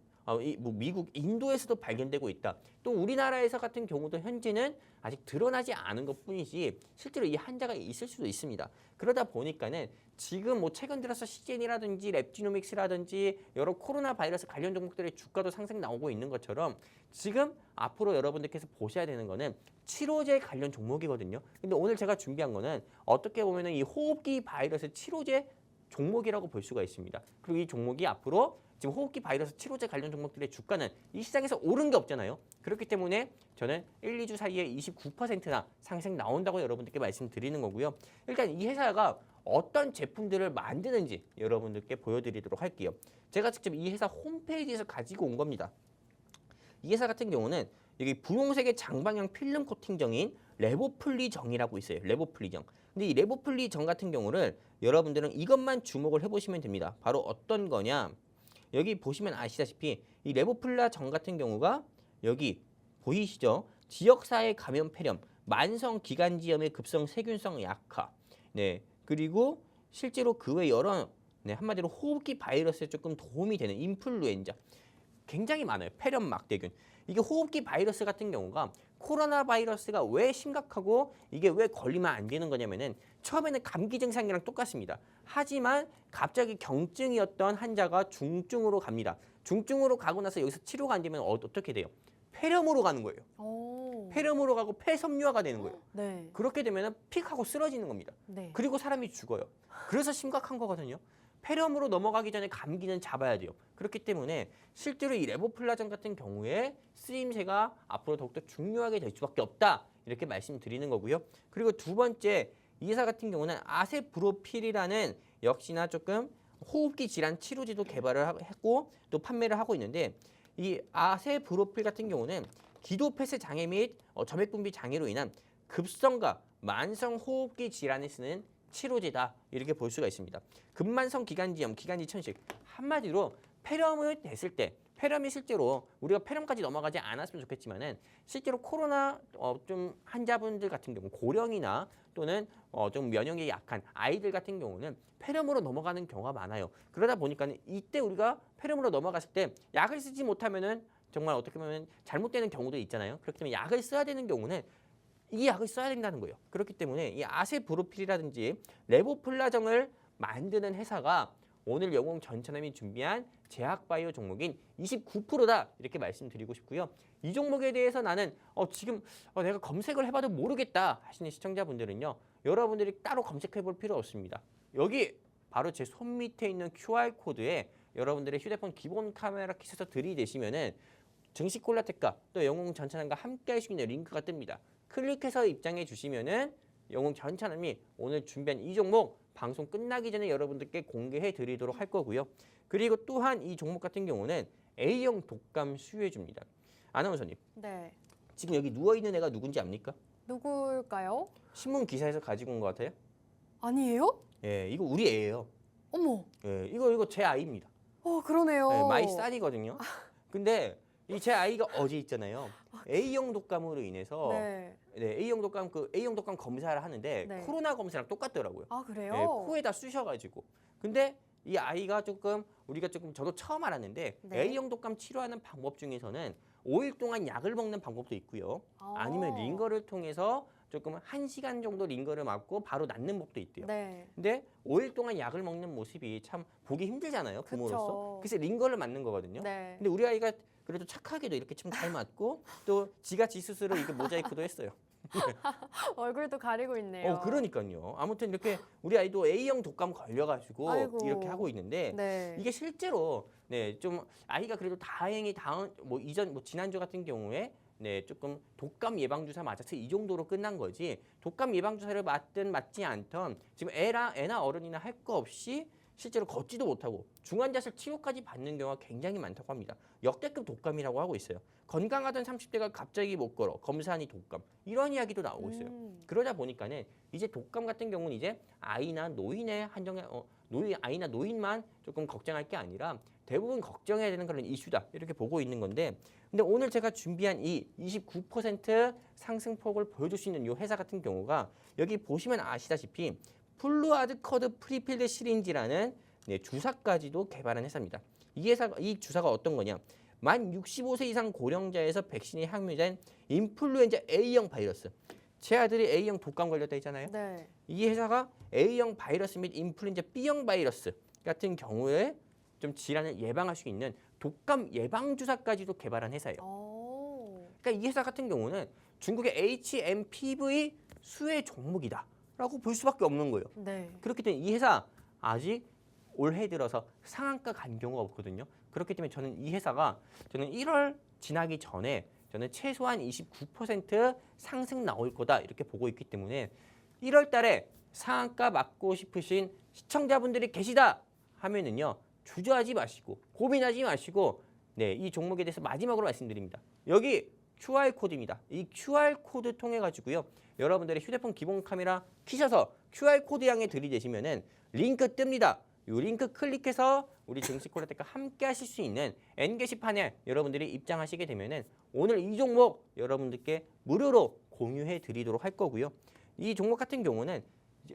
미국, 인도에서도 발견되고 있다. 또 우리나라에서 같은 경우도 현재는 아직 드러나지 않은 것뿐이지 실제로 이 환자가 있을 수도 있습니다. 그러다 보니까는 지금 뭐 최근 들어서 시젠이라든지 랩지노믹스라든지 여러 코로나 바이러스 관련 종목들의 주가도 상승 나오고 있는 것처럼 지금 앞으로 여러분들께서 보셔야 되는 거는 치료제 관련 종목이거든요. 근데 오늘 제가 준비한 거는 어떻게 보면은 이 호흡기 바이러스 치료제 종목이라고 볼 수가 있습니다. 그리고 이 종목이 앞으로 지금 호흡기 바이러스 치료제 관련 종목들의 주가는 이 시장에서 오른 게 없잖아요. 그렇기 때문에 저는 1, 2주 사이에 29%나 상승 나온다고 여러분들께 말씀드리는 거고요. 일단 이 회사가 어떤 제품들을 만드는지 여러분들께 보여드리도록 할게요. 제가 직접 이 회사 홈페이지에서 가지고 온 겁니다. 이 회사 같은 경우는 여기 분홍색의 장방향 필름 코팅정인 레보플리정이라고 있어요. 레보플리정. 근데 이 레보플리정 같은 경우를 여러분들은 이것만 주목을 해보시면 됩니다. 바로 어떤 거냐? 여기 보시면 아시다시피 이 레보플라정 같은 경우가 여기 보이시죠? 지역사회 감염 폐렴, 만성 기관지염의 급성 세균성 약화, 네 그리고 실제로 그 외 여러 한마디로 호흡기 바이러스에 조금 도움이 되는 인플루엔자 굉장히 많아요. 폐렴 막대균. 이게 호흡기 바이러스 같은 경우가 코로나 바이러스가 왜 심각하고 이게 왜 걸리면 안 되는 거냐면은 처음에는 감기 증상이랑 똑같습니다. 하지만 갑자기 경증이었던 환자가 중증으로 갑니다. 중증으로 가고 나서 여기서 치료가 안 되면 어떻게 돼요? 폐렴으로 가는 거예요. 오. 폐렴으로 가고 폐섬유화가 되는 거예요. 네. 그렇게 되면 픽하고 쓰러지는 겁니다. 네. 그리고 사람이 죽어요. 그래서 심각한 거거든요. 폐렴으로 넘어가기 전에 감기는 잡아야 돼요. 그렇기 때문에 실제로 이 레보플라전 같은 경우에 쓰임새가 앞으로 더욱더 중요하게 될 수밖에 없다. 이렇게 말씀드리는 거고요. 그리고 두 번째 이 회사 같은 경우는 아세브로필이라는 역시나 조금 호흡기 질환 치료제도 개발을 했고 또 판매를 하고 있는데 이 아세브로필 같은 경우는 기도폐쇄 장애 및 점액분비 장애로 인한 급성과 만성 호흡기 질환에 쓰는 치료제다 이렇게 볼 수가 있습니다. 근만성 기관지염, 기관지 천식 한마디로 폐렴을 됐을 때 폐렴이 실제로 우리가 폐렴까지 넘어가지 않았으면 좋겠지만은 실제로 코로나 좀 환자분들 같은 경우 고령이나 또는 좀 면역력이 약한 아이들 같은 경우는 폐렴으로 넘어가는 경우가 많아요. 그러다 보니까 이때 우리가 폐렴으로 넘어갔을 때 약을 쓰지 못하면은 정말 어떻게 보면 잘못되는 경우도 있잖아요. 그렇기 때문에 약을 써야 되는 경우는 이 약을 써야 된다는 거예요. 그렇기 때문에 이 아세브로필이라든지 레보플라정을 만드는 회사가 오늘 영웅 전천함이 준비한 제약바이오 종목인 29%다 이렇게 말씀드리고 싶고요. 이 종목에 대해서 나는 지금 내가 검색을 해봐도 모르겠다 하시는 시청자분들은요. 여러분들이 따로 검색해볼 필요 없습니다. 여기 바로 제 손 밑에 있는 QR코드에 여러분들의 휴대폰 기본 카메라 킷에서 들이대시면은 증시 콜라텍과 또 영웅 전천함과 함께 할 수 있는 링크가 뜹니다. 클릭해서 입장해 주시면은 영웅 전천함이 오늘 준비한 이 종목 방송 끝나기 전에 여러분들께 공개해 드리도록 할 거고요. 그리고 또한 이 종목 같은 경우는 A형 독감 수혜해 줍니다. 아나운서님, 네. 지금 여기 누워 있는 애가 누군지 압니까? 누굴까요? 신문 기사에서 가지고 온 것 같아요. 아니에요? 예, 이거 우리 애예요. 어머. 예, 이거 제 아이입니다. 그러네요. 예, 마이 쌀이거든요. 근데 이 제 아이가 어제 있잖아요. A형 독감으로 인해서 네. A형 독감 A형 독감 검사를 하는데 네. 코로나 검사랑 똑같더라고요. 아, 그래요? 예, 코에다 쑤셔가지고. 근데 이 아이가 조금 우리가 조금 저도 처음 알았는데 네. A형 독감 치료하는 방법 중에서는 5일 동안 약을 먹는 방법도 있고요. 아니면 링거를 통해서 조금 1시간 정도 링거를 맞고 바로 낫는 법도 있대요. 네. 근데 5일 동안 약을 먹는 모습이 참 보기 힘들잖아요. 부모로서. 그쵸. 그래서 링거를 맞는 거거든요. 네. 근데 우리 아이가 그래도 착하게도 이렇게 좀 잘 맞고 또 지가 지 스스로 이게 모자이크도 했어요. 얼굴도 가리고 있네요. 그러니까요. 아무튼 이렇게 우리 아이도 A형 독감 걸려가지고 아이고. 이렇게 하고 있는데 네. 이게 실제로 좀 아이가 그래도 다행히 지난주 같은 경우에 조금 독감 예방 주사 맞아서 이 정도로 끝난 거지. 독감 예방 주사를 맞든 맞지 않던 지금 애나 어른이나 할 거 없이 실제로 걷지도 못하고 중환자실 치료까지 받는 경우가 굉장히 많다고 합니다. 역대급 독감이라고 하고 있어요. 건강하던 30대가 갑자기 못 걸어. 검사하니 독감. 이런 이야기도 나오고 있어요. 그러다 보니까는 이제 독감 같은 경우는 이제 아이나 노인의 한정에 아이나 노인만 조금 걱정할 게 아니라 대부분 걱정해야 되는 그런 이슈다 이렇게 보고 있는 건데, 근데 오늘 제가 준비한 이 29% 상승폭을 보여줄 수 있는 이 회사 같은 경우가 여기 보시면 아시다시피 플루아드 커드 프리필드 시린지라는 주사까지도 개발한 회사입니다. 이 주사가 어떤 거냐? 만 65세 이상 고령자에서 백신이 함유된 인플루엔자 A형 바이러스. 제 아들이 A형 독감 걸렸다 했잖아요. 네. 이 회사가 A형 바이러스 및 인플루엔자 B형 바이러스 같은 경우에 좀 질환을 예방할 수 있는 독감 예방 주사까지도 개발한 회사예요. 그러니까 이 회사 같은 경우는 중국의 HMPV 수혜 종목이다라고 볼 수밖에 없는 거예요. 네. 그렇기 때문에 이 회사 아직 올해 들어서 상한가 간 경우가 없거든요. 그렇기 때문에 저는 이 회사가 저는 1월 지나기 전에 저는 최소한 29% 상승 나올 거다 이렇게 보고 있기 때문에 1월 달에 상한가 맞고 싶으신 시청자분들이 계시다 하면은요. 주저하지 마시고 고민하지 마시고 이 종목에 대해서 마지막으로 말씀드립니다. 여기 QR코드입니다. 이 QR코드 통해 가지고요. 여러분들의 휴대폰 기본 카메라 키셔서 QR코드 향해 들이대시면은 링크 뜹니다. 이 링크 클릭해서 우리 증시콜라텍과 함께 하실 수 있는 N 게시판에 여러분들이 입장하시게 되면은 오늘 이 종목 여러분들께 무료로 공유해 드리도록 할 거고요. 이 종목 같은 경우는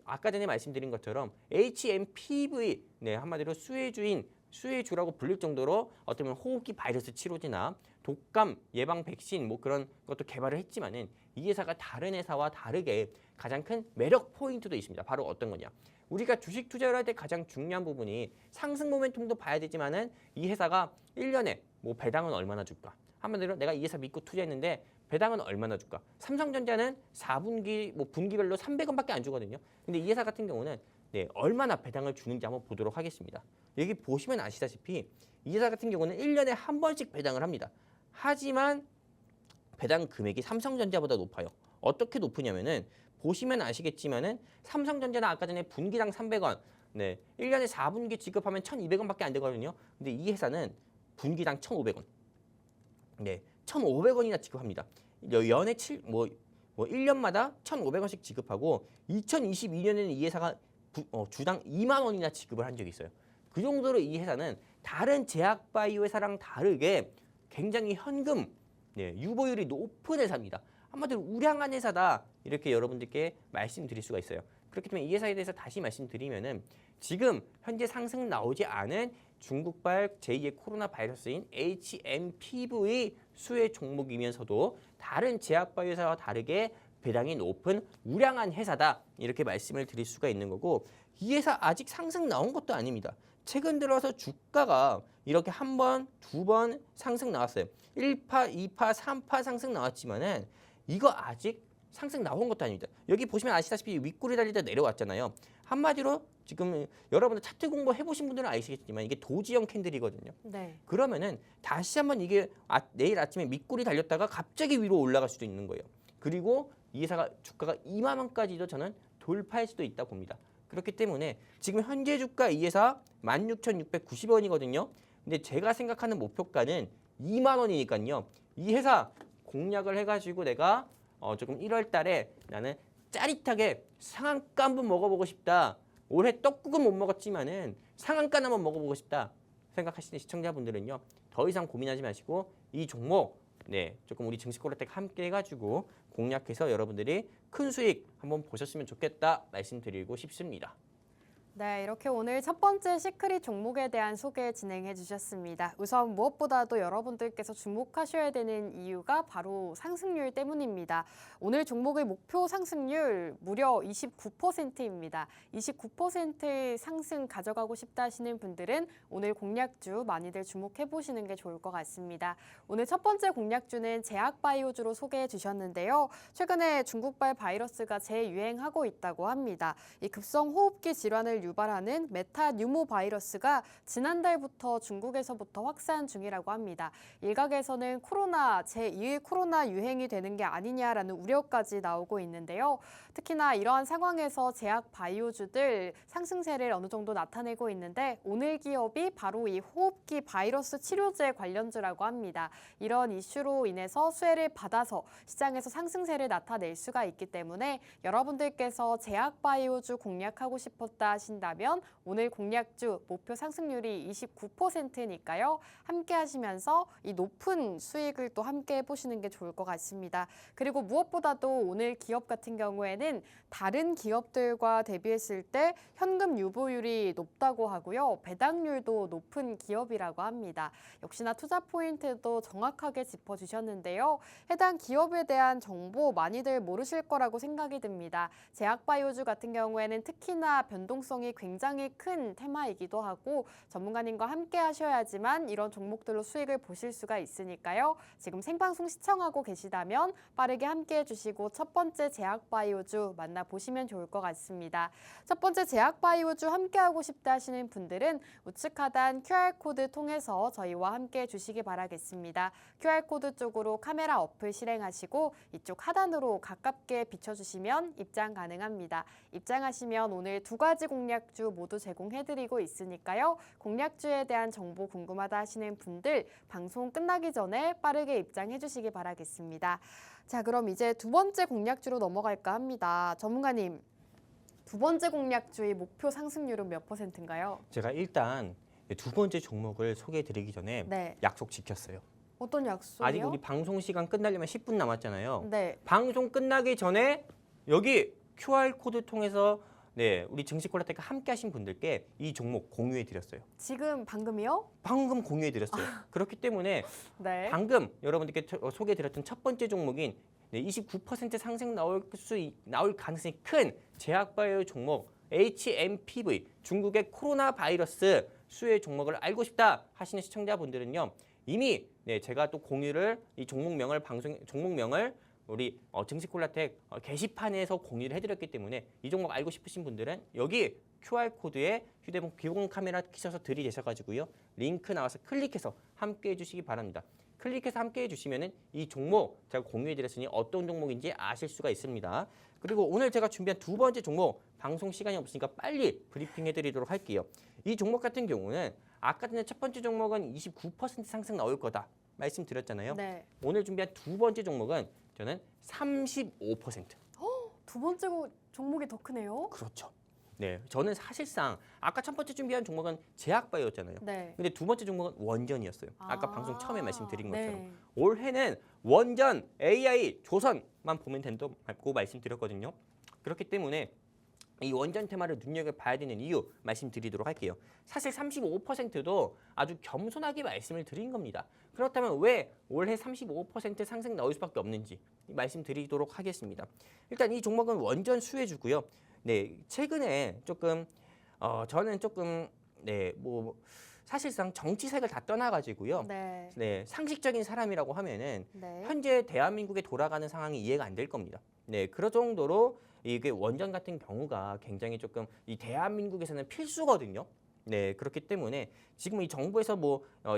아까 전에 말씀드린 것처럼 HMPV 한마디로 수혜주라고 불릴 정도로 어떻게 보면 호흡기 바이러스 치료제나 독감 예방 백신 그런 것도 개발을 했지만은 이 회사가 다른 회사와 다르게 가장 큰 매력 포인트도 있습니다. 바로 어떤 거냐? 우리가 주식 투자를 할 때 가장 중요한 부분이 상승 모멘텀도 봐야 되지만은 이 회사가 1년에 배당은 얼마나 줄까? 한마디로 내가 이 회사 믿고 투자했는데 배당은 얼마나 줄까? 삼성전자는 4분기 분기별로 300원밖에 안 주거든요. 근데 이 회사 같은 경우는 얼마나 배당을 주는지 한번 보도록 하겠습니다. 여기 보시면 아시다시피 이 회사 같은 경우는 1년에 한 번씩 배당을 합니다. 하지만 배당 금액이 삼성전자보다 높아요. 어떻게 높으냐면은 보시면 아시겠지만은 삼성전자는 아까 전에 분기당 300원, 1년에 4분기 지급하면 1,200원밖에 안 되거든요. 근데 이 회사는 분기당 1,500원, 1,500원이나 지급합니다. 연에 1년마다 1,500원씩 지급하고 2022년에는 이 회사가 주당 2만 원이나 지급을 한 적이 있어요. 그 정도로 이 회사는 다른 제약바이오 회사랑 다르게 굉장히 현금 유보율이 높은 회사입니다. 한마디로 우량한 회사다 이렇게 여러분들께 말씀드릴 수가 있어요. 그렇기 때문에 이 회사에 대해서 다시 말씀드리면은 지금 현재 상승 나오지 않은 중국발 제2의 코로나 바이러스인 HMPV 수혜 종목이면서도 다른 제약바이오 회사와 다르게 배당이 높은 우량한 회사다 이렇게 말씀을 드릴 수가 있는 거고, 이 회사 아직 상승 나온 것도 아닙니다. 최근 들어서 주가가 이렇게 한 번, 두 번 상승 나왔어요. 1파, 2파, 3파 상승 나왔지만은 이거 아직 상승 나온 것도 아닙니다. 여기 보시면 아시다시피 윗꼬리 달리다 내려왔잖아요. 한마디로 지금 여러분들 차트 공부 해보신 분들은 아시겠지만 이게 도지형 캔들이거든요. 네. 그러면은 다시 한번 이게 내일 아침에 밑꼬리 달렸다가 갑자기 위로 올라갈 수도 있는 거예요. 그리고 이 회사가 주가가 2만 원까지도 저는 돌파할 수도 있다고 봅니다. 그렇기 때문에 지금 현재 주가 이 회사 16,690원이거든요. 근데 제가 생각하는 목표가는 2만 원이니까요. 이 회사 공략을 해가지고 내가 조금 1월 달에 나는 짜릿하게 상한가 한번 먹어보고 싶다. 올해 떡국은 못 먹었지만은 상한가 한번 먹어보고 싶다 생각하시는 시청자분들은요. 더 이상 고민하지 마시고 이 종목 조금 우리 증시콜라텍 함께 해가지고 공략해서 여러분들이 큰 수익 한번 보셨으면 좋겠다 말씀드리고 싶습니다. 네, 이렇게 오늘 첫 번째 시크릿 종목에 대한 소개 진행해 주셨습니다. 우선 무엇보다도 여러분들께서 주목하셔야 되는 이유가 바로 상승률 때문입니다. 오늘 종목의 목표 상승률 무려 29%입니다. 29% 상승 가져가고 싶다 하시는 분들은 오늘 공략주 많이들 주목해 보시는 게 좋을 것 같습니다. 오늘 첫 번째 공략주는 제약바이오주로 소개해 주셨는데요. 최근에 중국발 바이러스가 재유행하고 있다고 합니다. 이 급성호흡기 질환을 유발하는 메타뉴모 바이러스가 지난달부터 중국에서부터 확산 중이라고 합니다. 일각에서는 제2의 코로나 유행이 되는 게 아니냐라는 우려까지 나오고 있는데요. 특히나 이러한 상황에서 제약 바이오주들 상승세를 어느 정도 나타내고 있는데 오늘 기업이 바로 이 호흡기 바이러스 치료제 관련주라고 합니다. 이런 이슈로 인해서 수혜를 받아서 시장에서 상승세를 나타낼 수가 있기 때문에 여러분들께서 제약 바이오주 공략하고 싶었다 하시는 하신다면 오늘 공략주 목표 상승률이 29%니까요. 함께 하시면서 이 높은 수익을 또 함께 해보시는 게 좋을 것 같습니다. 그리고 무엇보다도 오늘 기업 같은 경우에는 다른 기업들과 대비했을 때 현금 유보율이 높다고 하고요. 배당률도 높은 기업이라고 합니다. 역시나 투자 포인트도 정확하게 짚어주셨는데요. 해당 기업에 대한 정보 많이들 모르실 거라고 생각이 듭니다. 제약바이오주 같은 경우에는 특히나 변동성이 굉장히 큰 테마이기도 하고 전문가님과 함께 하셔야지만 이런 종목들로 수익을 보실 수가 있으니까요. 지금 생방송 시청하고 계시다면 빠르게 함께 해주시고 첫 번째 제약바이오주 만나보시면 좋을 것 같습니다. 첫 번째 제약바이오주 함께하고 싶다 하시는 분들은 우측 하단 QR코드 통해서 저희와 함께 해주시기 바라겠습니다. QR코드 쪽으로 카메라 어플 실행하시고 이쪽 하단으로 가깝게 비춰주시면 입장 가능합니다. 입장하시면 오늘 두 가지 공략주 모두 제공해드리고 있으니까요. 공략주에 대한 정보 궁금하다 하시는 분들 방송 끝나기 전에 빠르게 입장해주시기 바라겠습니다. 자, 그럼 이제 두 번째 공략주로 넘어갈까 합니다. 전문가님, 두 번째 공략주의 목표 상승률은 몇 %인가요? 제가 일단 두 번째 종목을 소개해드리기 전에 네. 약속 지켰어요. 어떤 약속이요? 아직 우리 방송 시간 끝나려면 10분 남았잖아요. 네. 방송 끝나기 전에 여기 QR코드 통해서 우리 증시콜라텍과 함께 하신 분들께 이 종목 공유해드렸어요. 지금 방금이요? 방금 공유해드렸어요. 그렇기 때문에 네. 방금 여러분들께 소개해드렸던 첫 번째 종목인 29% 상승 나올 가능성이 큰 제약바이오 종목 HMPV 중국의 코로나 바이러스 수혜 종목을 알고 싶다 하시는 시청자분들은요. 이미 제가 또 공유를 이 종목명을 우리 증시콜라텍 게시판에서 공유를 해드렸기 때문에 이 종목 알고 싶으신 분들은 여기 QR코드에 휴대폰 비공 카메라 키셔서 들이대셔가지고요. 링크 나와서 클릭해서 함께 해주시기 바랍니다. 클릭해서 함께 해주시면 이 종목 제가 공유해드렸으니 어떤 종목인지 아실 수가 있습니다. 그리고 오늘 제가 준비한 두 번째 종목 방송 시간이 없으니까 빨리 브리핑해드리도록 할게요. 이 종목 같은 경우는 아까 전에 첫 번째 종목은 29% 상승 나올 거다 말씀드렸잖아요. 네. 오늘 준비한 두 번째 종목은 저는 35%. 두 번째 종목이 더 크네요. 그렇죠. 네, 저는 사실상 아까 첫 번째 준비한 종목은 제약바이오였잖아요. 네. 근데 두 번째 종목은 원전이었어요. 아까 방송 처음에 말씀드린 것처럼. 네. 올해는 원전, AI, 조선만 보면 된다고 말씀드렸거든요. 그렇기 때문에 이 원전 테마를 눈여겨봐야 되는 이유 말씀드리도록 할게요. 사실 35%도 아주 겸손하게 말씀을 드린 겁니다. 그렇다면 왜 올해 35% 상승 나올 수밖에 없는지 말씀드리도록 하겠습니다. 일단 이 종목은 원전 수혜주고요. 네, 최근에 조금 저는 조금 사실상 정치색을 다 떠나가지고요. 네. 상식적인 사람이라고 하면은 네. 현재 대한민국에 돌아가는 상황이 이해가 안 될 겁니다. 네, 그럴 정도로 이게 원전 같은 경우가 굉장히 조금 이 대한민국에서는 필수거든요. 네, 그렇기 때문에 지금 이 정부에서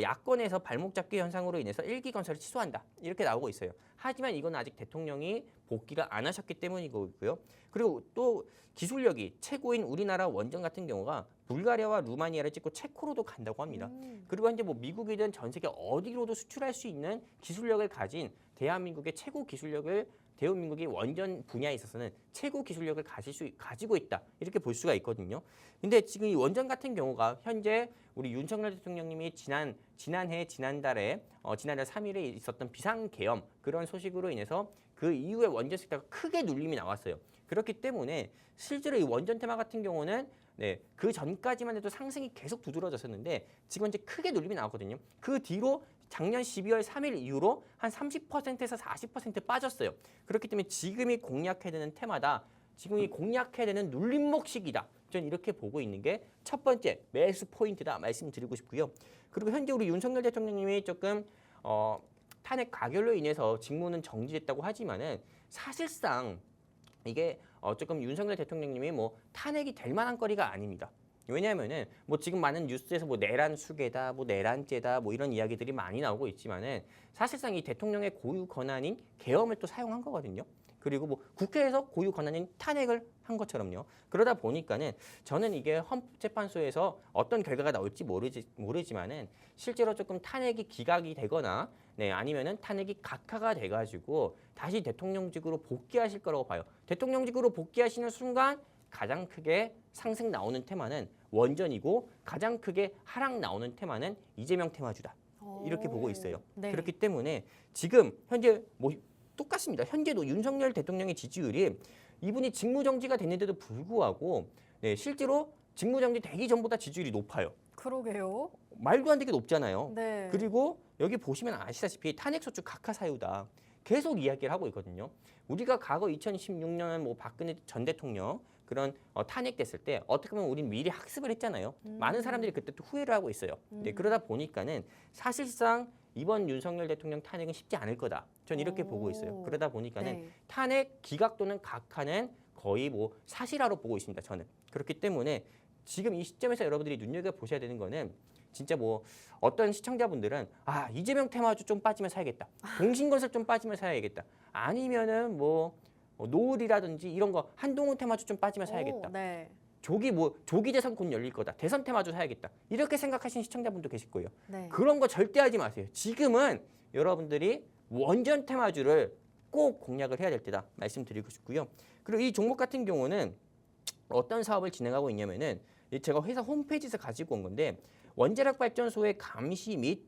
야권에서 발목 잡기 현상으로 인해서 1기 건설을 취소한다 이렇게 나오고 있어요. 하지만 이건 아직 대통령이 복귀가 안 하셨기 때문이고요. 그리고 또 기술력이 최고인 우리나라 원전 같은 경우가 불가리아와 루마니아를 찍고 체코로도 간다고 합니다. 그리고 현재 미국이든 전 세계 어디로도 수출할 수 있는 기술력을 가진 대한민국의 최고 기술력을 대한민국이 원전 분야에 있어서는 최고 기술력을 가지고 있다 이렇게 볼 수가 있거든요. 근데 지금 이 원전 같은 경우가 현재 우리 윤석열 대통령님이 지난달 3일에 있었던 비상계엄 그런 소식으로 인해서 그 이후에 원전 섹터가 크게 눌림이 나왔어요. 그렇기 때문에 실제로 이 원전 테마 같은 경우는 그 전까지만 해도 상승이 계속 두드러졌었는데 지금 이제 크게 눌림이 나왔거든요. 그 뒤로 작년 12월 3일 이후로 한 30%에서 40% 빠졌어요. 그렇기 때문에 지금이 공략해야 되는 테마다. 지금이 공략해야 되는 눌림목 시기다. 저는 이렇게 보고 있는 게 첫 번째 매수 포인트다 말씀드리고 싶고요. 그리고 현재 우리 윤석열 대통령님이 조금 탄핵 가결로 인해서 직무는 정지됐다고 하지만은 사실상 이게 조금 윤석열 대통령님이 탄핵이 될 만한 거리가 아닙니다. 왜냐하면은 지금 많은 뉴스에서 내란 수계다, 내란죄다, 이런 이야기들이 많이 나오고 있지만은 사실상 이 대통령의 고유 권한인 계엄을 또 사용한 거거든요. 그리고 국회에서 고유 권한인 탄핵을 한 것처럼요. 그러다 보니까는 저는 이게 헌법재판소에서 어떤 결과가 나올지 모르지만은 실제로 조금 탄핵이 기각이 되거나 아니면은 탄핵이 각하가 돼가지고 다시 대통령직으로 복귀하실 거라고 봐요. 대통령직으로 복귀하시는 순간 가장 크게 상승 나오는 테마는 원전이고 가장 크게 하락 나오는 테마는 이재명 테마주다. 이렇게 보고 있어요. 네. 그렇기 때문에 지금 현재 뭐 똑같습니다. 현재도 윤석열 대통령의 지지율이 이분이 직무정지가 됐는데도 불구하고 네, 실제로 직무정지 되기 전보다 지지율이 높아요. 그러게요. 말도 안 되게 높잖아요. 네. 그리고 여기 보시면 아시다시피 탄핵소추 각하사유다. 계속 이야기를 하고 있거든요. 우리가 과거 2016년 뭐 박근혜 전 대통령 그런 탄핵됐을 때 어떻게 보면 우린 미리 학습을 했잖아요. 많은 사람들이 그때 또 후회를 하고 있어요. 네, 그러다 보니까는 사실상 이번 윤석열 대통령 탄핵은 쉽지 않을 거다. 전 이렇게 보고 있어요. 그러다 보니까는 네. 탄핵 기각 또는 각하는 거의 뭐 사실화로 보고 있습니다. 저는. 그렇기 때문에 지금 이 시점에서 여러분들이 눈여겨보셔야 되는 거는 진짜 뭐 어떤 시청자분들은 아 이재명 테마주 좀 빠지면 사야겠다. 동신건설 좀 빠지면 사야겠다. 아니면은 뭐 노을이라든지 이런 거 한동훈 테마주 좀 빠지면 사야겠다. 네. 조기 대선 곧 열릴 거다. 대선 테마주 사야겠다. 이렇게 생각하시는 시청자분도 계실 거예요. 네. 그런 거 절대 하지 마세요. 지금은 여러분들이 원전 테마주를 꼭 공략을 해야 될 때다 말씀드리고 싶고요. 그리고 이 종목 같은 경우는 어떤 사업을 진행하고 있냐면은 제가 회사 홈페이지에서 가지고 온 건데 원자력 발전소의 감시 및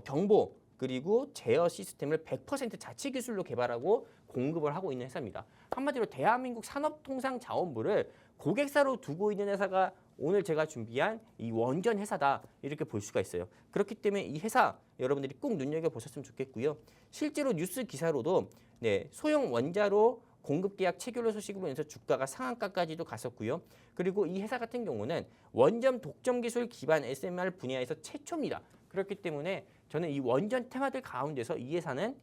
경보 그리고 제어 시스템을 100% 자체 기술로 개발하고 공급을 하고 있는 회사입니다. 한마디로 대한민국 산업통상자원부를 고객사로 두고 있는 회사가 오늘 제가 준비한 이 원전 회사다 이렇게 볼 수가 있어요. 그렇기 때문에 이 회사 여러분들이 꼭 눈여겨보셨으면 좋겠고요. 실제로 뉴스 기사로도 소형 원자로 공급 계약 체결 소식으로 인해서 주가가 상한가까지도 갔었고요. 그리고 이 회사 같은 경우는 원전 독점 기술 기반 SMR 분야에서 최초입니다. 그렇기 때문에 저는 이 원전 테마들 가운데서 이 회사는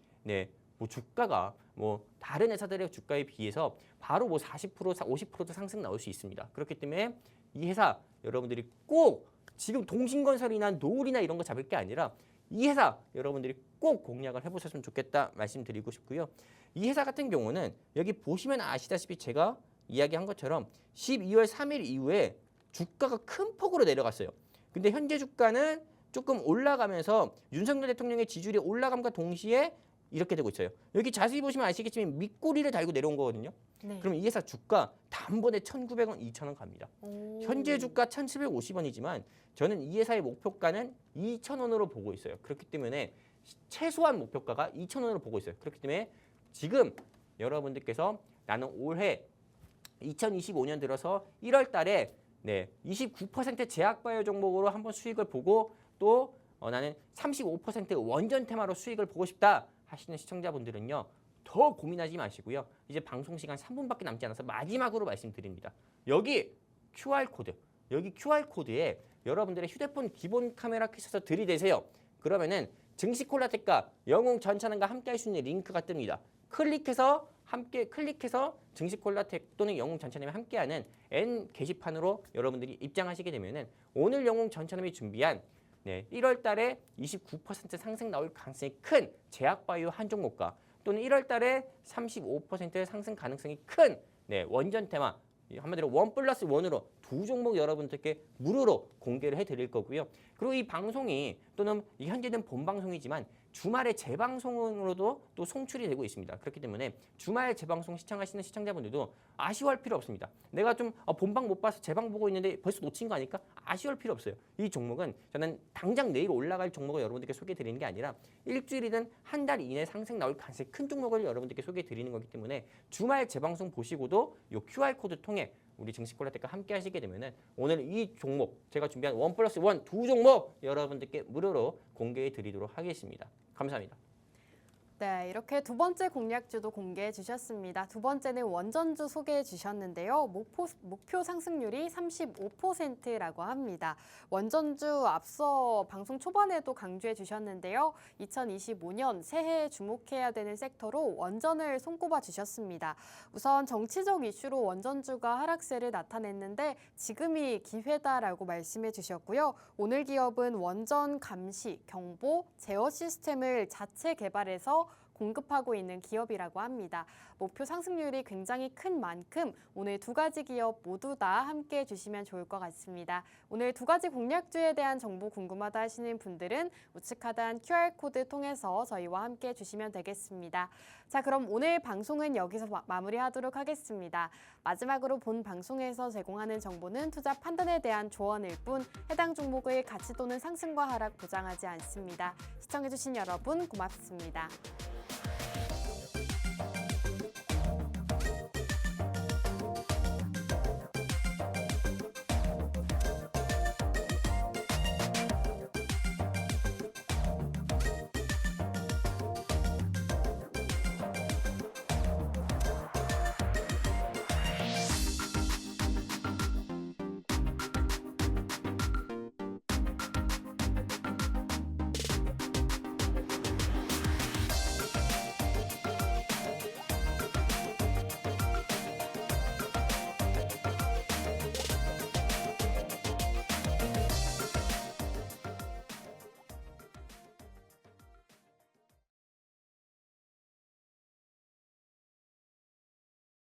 뭐 주가가 뭐 다른 회사들의 주가에 비해서 바로 뭐 40%, 50%도 상승 나올 수 있습니다. 그렇기 때문에 이 회사 여러분들이 꼭 지금 동신건설이나 노을이나 이런 거 잡을 게 아니라 이 회사 여러분들이 꼭 공략을 해보셨으면 좋겠다 말씀드리고 싶고요. 이 회사 같은 경우는 여기 보시면 아시다시피 제가 이야기한 것처럼 12월 3일 이후에 주가가 큰 폭으로 내려갔어요. 근데 현재 주가는 조금 올라가면서 윤석열 대통령의 지지율이 올라감과 동시에 이렇게 되고 있어요. 여기 자세히 보시면 아시겠지만 밑꼬리를 달고 내려온 거거든요. 네. 그럼 이 회사 주가 단번에 1,900원, 2,000원 갑니다. 현재 주가 1,750원이지만 저는 이 회사의 목표가는 2,000원으로 보고 있어요. 그렇기 때문에 최소한 목표가가 2,000원으로 보고 있어요. 그렇기 때문에 지금 여러분들께서 나는 올해 2025년 들어서 1월 달에 29% 제약바이오 종목으로 한번 수익을 보고 또 나는 35% 원전 테마로 수익을 보고 싶다 하시는 시청자분들은요. 더 고민하지 마시고요. 이제 방송 시간 3분밖에 남지 않아서 마지막으로 말씀드립니다. 여기 QR코드, 여기 QR코드에 여러분들의 휴대폰 기본 카메라 켜셔서 들이대세요. 그러면은 증시콜라텍과 영웅 전찬원과 함께 할 수 있는 링크가 뜹니다. 클릭해서 증시콜라텍 또는 영웅 전찬원이 함께하는 N 게시판으로 여러분들이 입장하시게 되면은 오늘 영웅 전찬원이 준비한 1월 달에 29% 상승 나올 가능성이 큰 제약바이오 한 종목과 또는 1월 달에 35% 상승 가능성이 큰 원전 테마 한마디로 1+1으로 두 종목 여러분들께 무료로 공개를 해드릴 거고요. 그리고 이 방송이 또는 현재는 본방송이지만 주말에 재방송으로도 또 송출이 되고 있습니다. 그렇기 때문에 주말 재방송 시청하시는 시청자분들도 아쉬워할 필요 없습니다. 내가 좀 본방 못 봐서 재방 보고 있는데 벌써 놓친 거 아닐까? 아쉬워할 필요 없어요. 이 종목은 저는 당장 내일 올라갈 종목을 여러분들께 소개해드리는 게 아니라 일주일이든 한 달 이내 상승 나올 가능성이 큰 종목을 여러분들께 소개해드리는 거기 때문에 주말 재방송 보시고도 이 QR코드 통해 우리 증시콜라텍과 함께 하시게 되면은 오늘 이 종목 제가 준비한 1+1 두 종목 여러분들께 무료로 공개해 드리도록 하겠습니다. 감사합니다. 네, 이렇게 두 번째 공략주도 공개해 주셨습니다. 두 번째는 원전주 소개해 주셨는데요. 목표 상승률이 35%라고 합니다. 원전주 앞서 방송 초반에도 강조해 주셨는데요. 2025년 새해에 주목해야 되는 섹터로 원전을 손꼽아 주셨습니다. 우선 정치적 이슈로 원전주가 하락세를 나타냈는데 지금이 기회다라고 말씀해 주셨고요. 오늘 기업은 원전 감시, 경보, 제어 시스템을 자체 개발해서 공급하고 있는 기업이라고 합니다. 목표 상승률이 굉장히 큰 만큼 오늘 두 가지 기업 모두 다 함께해 주시면 좋을 것 같습니다. 오늘 두 가지 공략주에 대한 정보 궁금하다 하시는 분들은 우측 하단 QR코드 통해서 저희와 함께해 주시면 되겠습니다. 자, 그럼 오늘 방송은 여기서 마무리하도록 하겠습니다. 마지막으로 본 방송에서 제공하는 정보는 투자 판단에 대한 조언일 뿐 해당 종목의 가치 또는 상승과 하락 보장하지 않습니다. 시청해주신 여러분 고맙습니다.